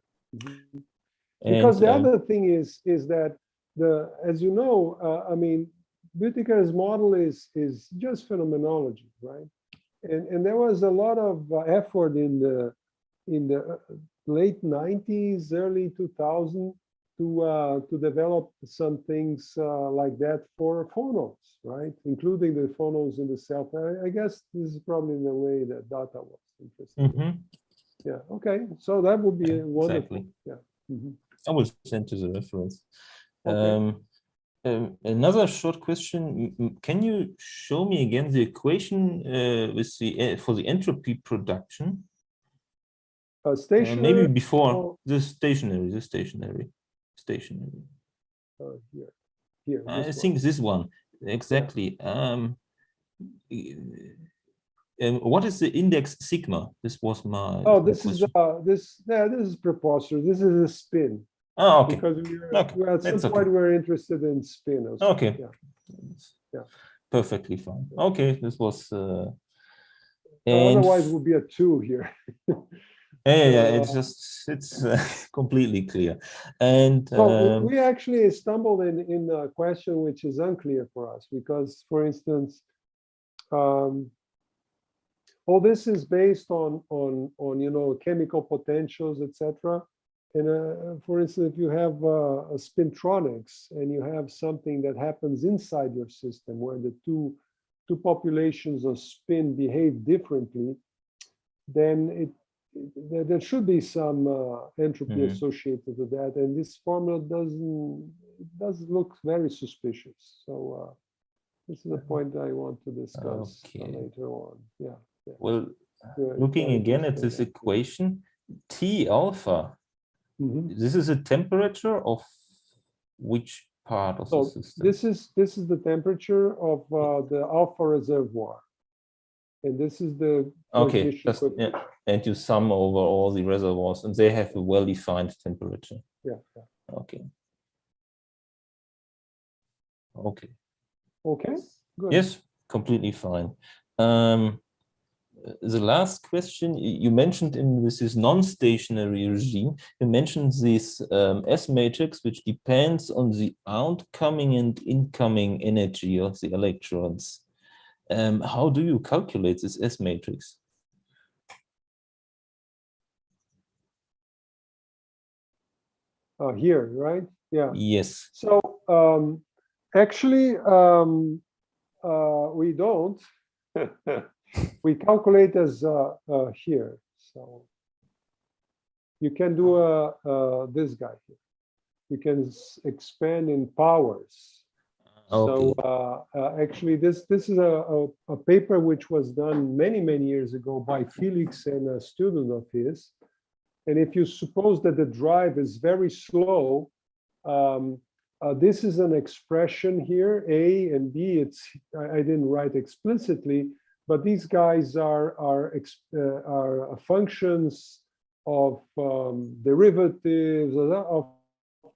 Because the other thing is that as you know, I mean, Büttiker's model is just phenomenology, right? And there was a lot of effort in the late 90s, early 2000 to develop some things like that for phonons, right? Including the phonons in the cell. I guess this is probably the way that data was interesting. Yeah. Okay. So that would be wonderful. Exactly. Yeah. I will send you the reference. Okay. Another short question: can you show me again the equation with for the entropy production? Stationary. Maybe before the stationary. Here. I think this one exactly. Yeah. What is the index sigma? This was my. Oh, this is preposterous. This is a spin. Oh, okay. Because we're at some point we're interested in spin. Also. Okay. Yeah. Perfectly fine. Okay, this was. Otherwise, it would be a 2 here. Yeah. It's completely clear. And so we actually stumbled in a question which is unclear for us, because, for instance, all this is based on you know, chemical potentials, etc. And for instance, if you have a spintronics and you have something that happens inside your system where the two populations of spin behave differently, then there should be some entropy associated with that. And this formula does look very suspicious. So this is a point I want to discuss later on. Yeah. Well, looking again at this equation, T alpha. This is a temperature of which part of the system? This is the temperature of the alpha reservoir, and this is the and you sum over all the reservoirs, and they have a well-defined temperature. Yeah. Okay. Good. Yes, completely fine. The last question you mentioned with this non-stationary regime, you mentioned this S matrix, which depends on the outcoming and incoming energy of the electrons. How do you calculate this S matrix? Here, right? Yeah. Yes. So actually, we don't. We calculate as here. So you can do this guy here. You can expand in powers. Okay. So actually, this is a paper which was done many years ago by Felix and a student of his. And if you suppose that the drive is very slow, this is an expression here, A and B. I didn't write explicitly, but these guys are functions of derivatives of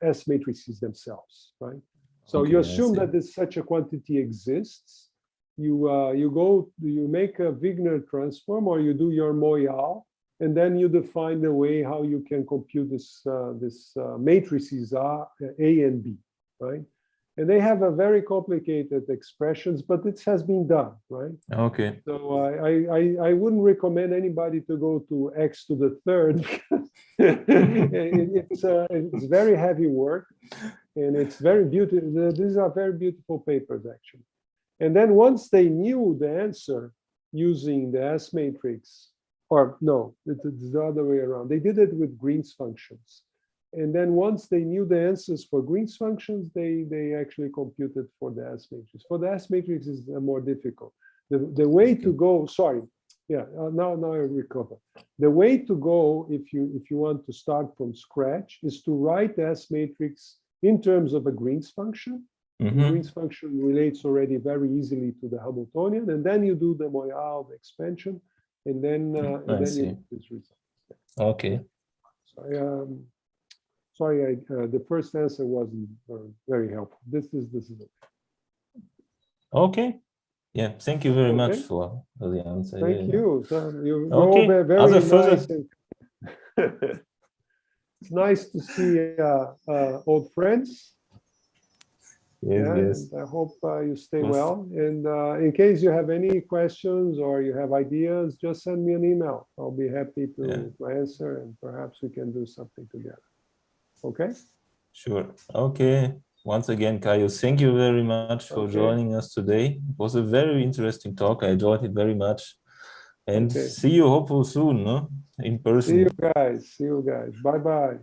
S matrices themselves, right? So you assume that such a quantity exists, you make a Wigner transform, or you do your Moyal, and then you define the way how you can compute this matrices A and B, right? And they have a very complicated expressions, but it has been done, right? Okay. So I wouldn't recommend anybody to go to x to the third. It's very heavy work, and it's very beautiful. These are very beautiful papers, actually. And then once they knew the answer using the S matrix, or no, it's the other way around. They did it with Green's functions. And then once they knew the answers for Green's functions, they actually computed for the S matrix. For the S matrix is more difficult. The way to go, sorry, yeah, now I recover. The way to go if you want to start from scratch is to write the S matrix in terms of a Green's function. Mm-hmm. The Green's function relates already very easily to the Hamiltonian, and then you do the Moyal, the expansion, and then you get this result. Okay. Sorry, the first answer wasn't very helpful. This is it. Okay. Yeah. Thank you very much for the answer. Thank you. You're okay. all very Other nice. further... It's nice to see old friends. Yes, yes. And I hope you stay well. And in case you have any questions or you have ideas, just send me an email. I'll be happy to answer, and perhaps we can do something together. Okay? Sure. Okay. Once again, Caio, thank you very much for joining us today. It was a very interesting talk. I enjoyed it very much. And see you hopefully soon, no? In person. See you guys. See you guys. Bye-bye.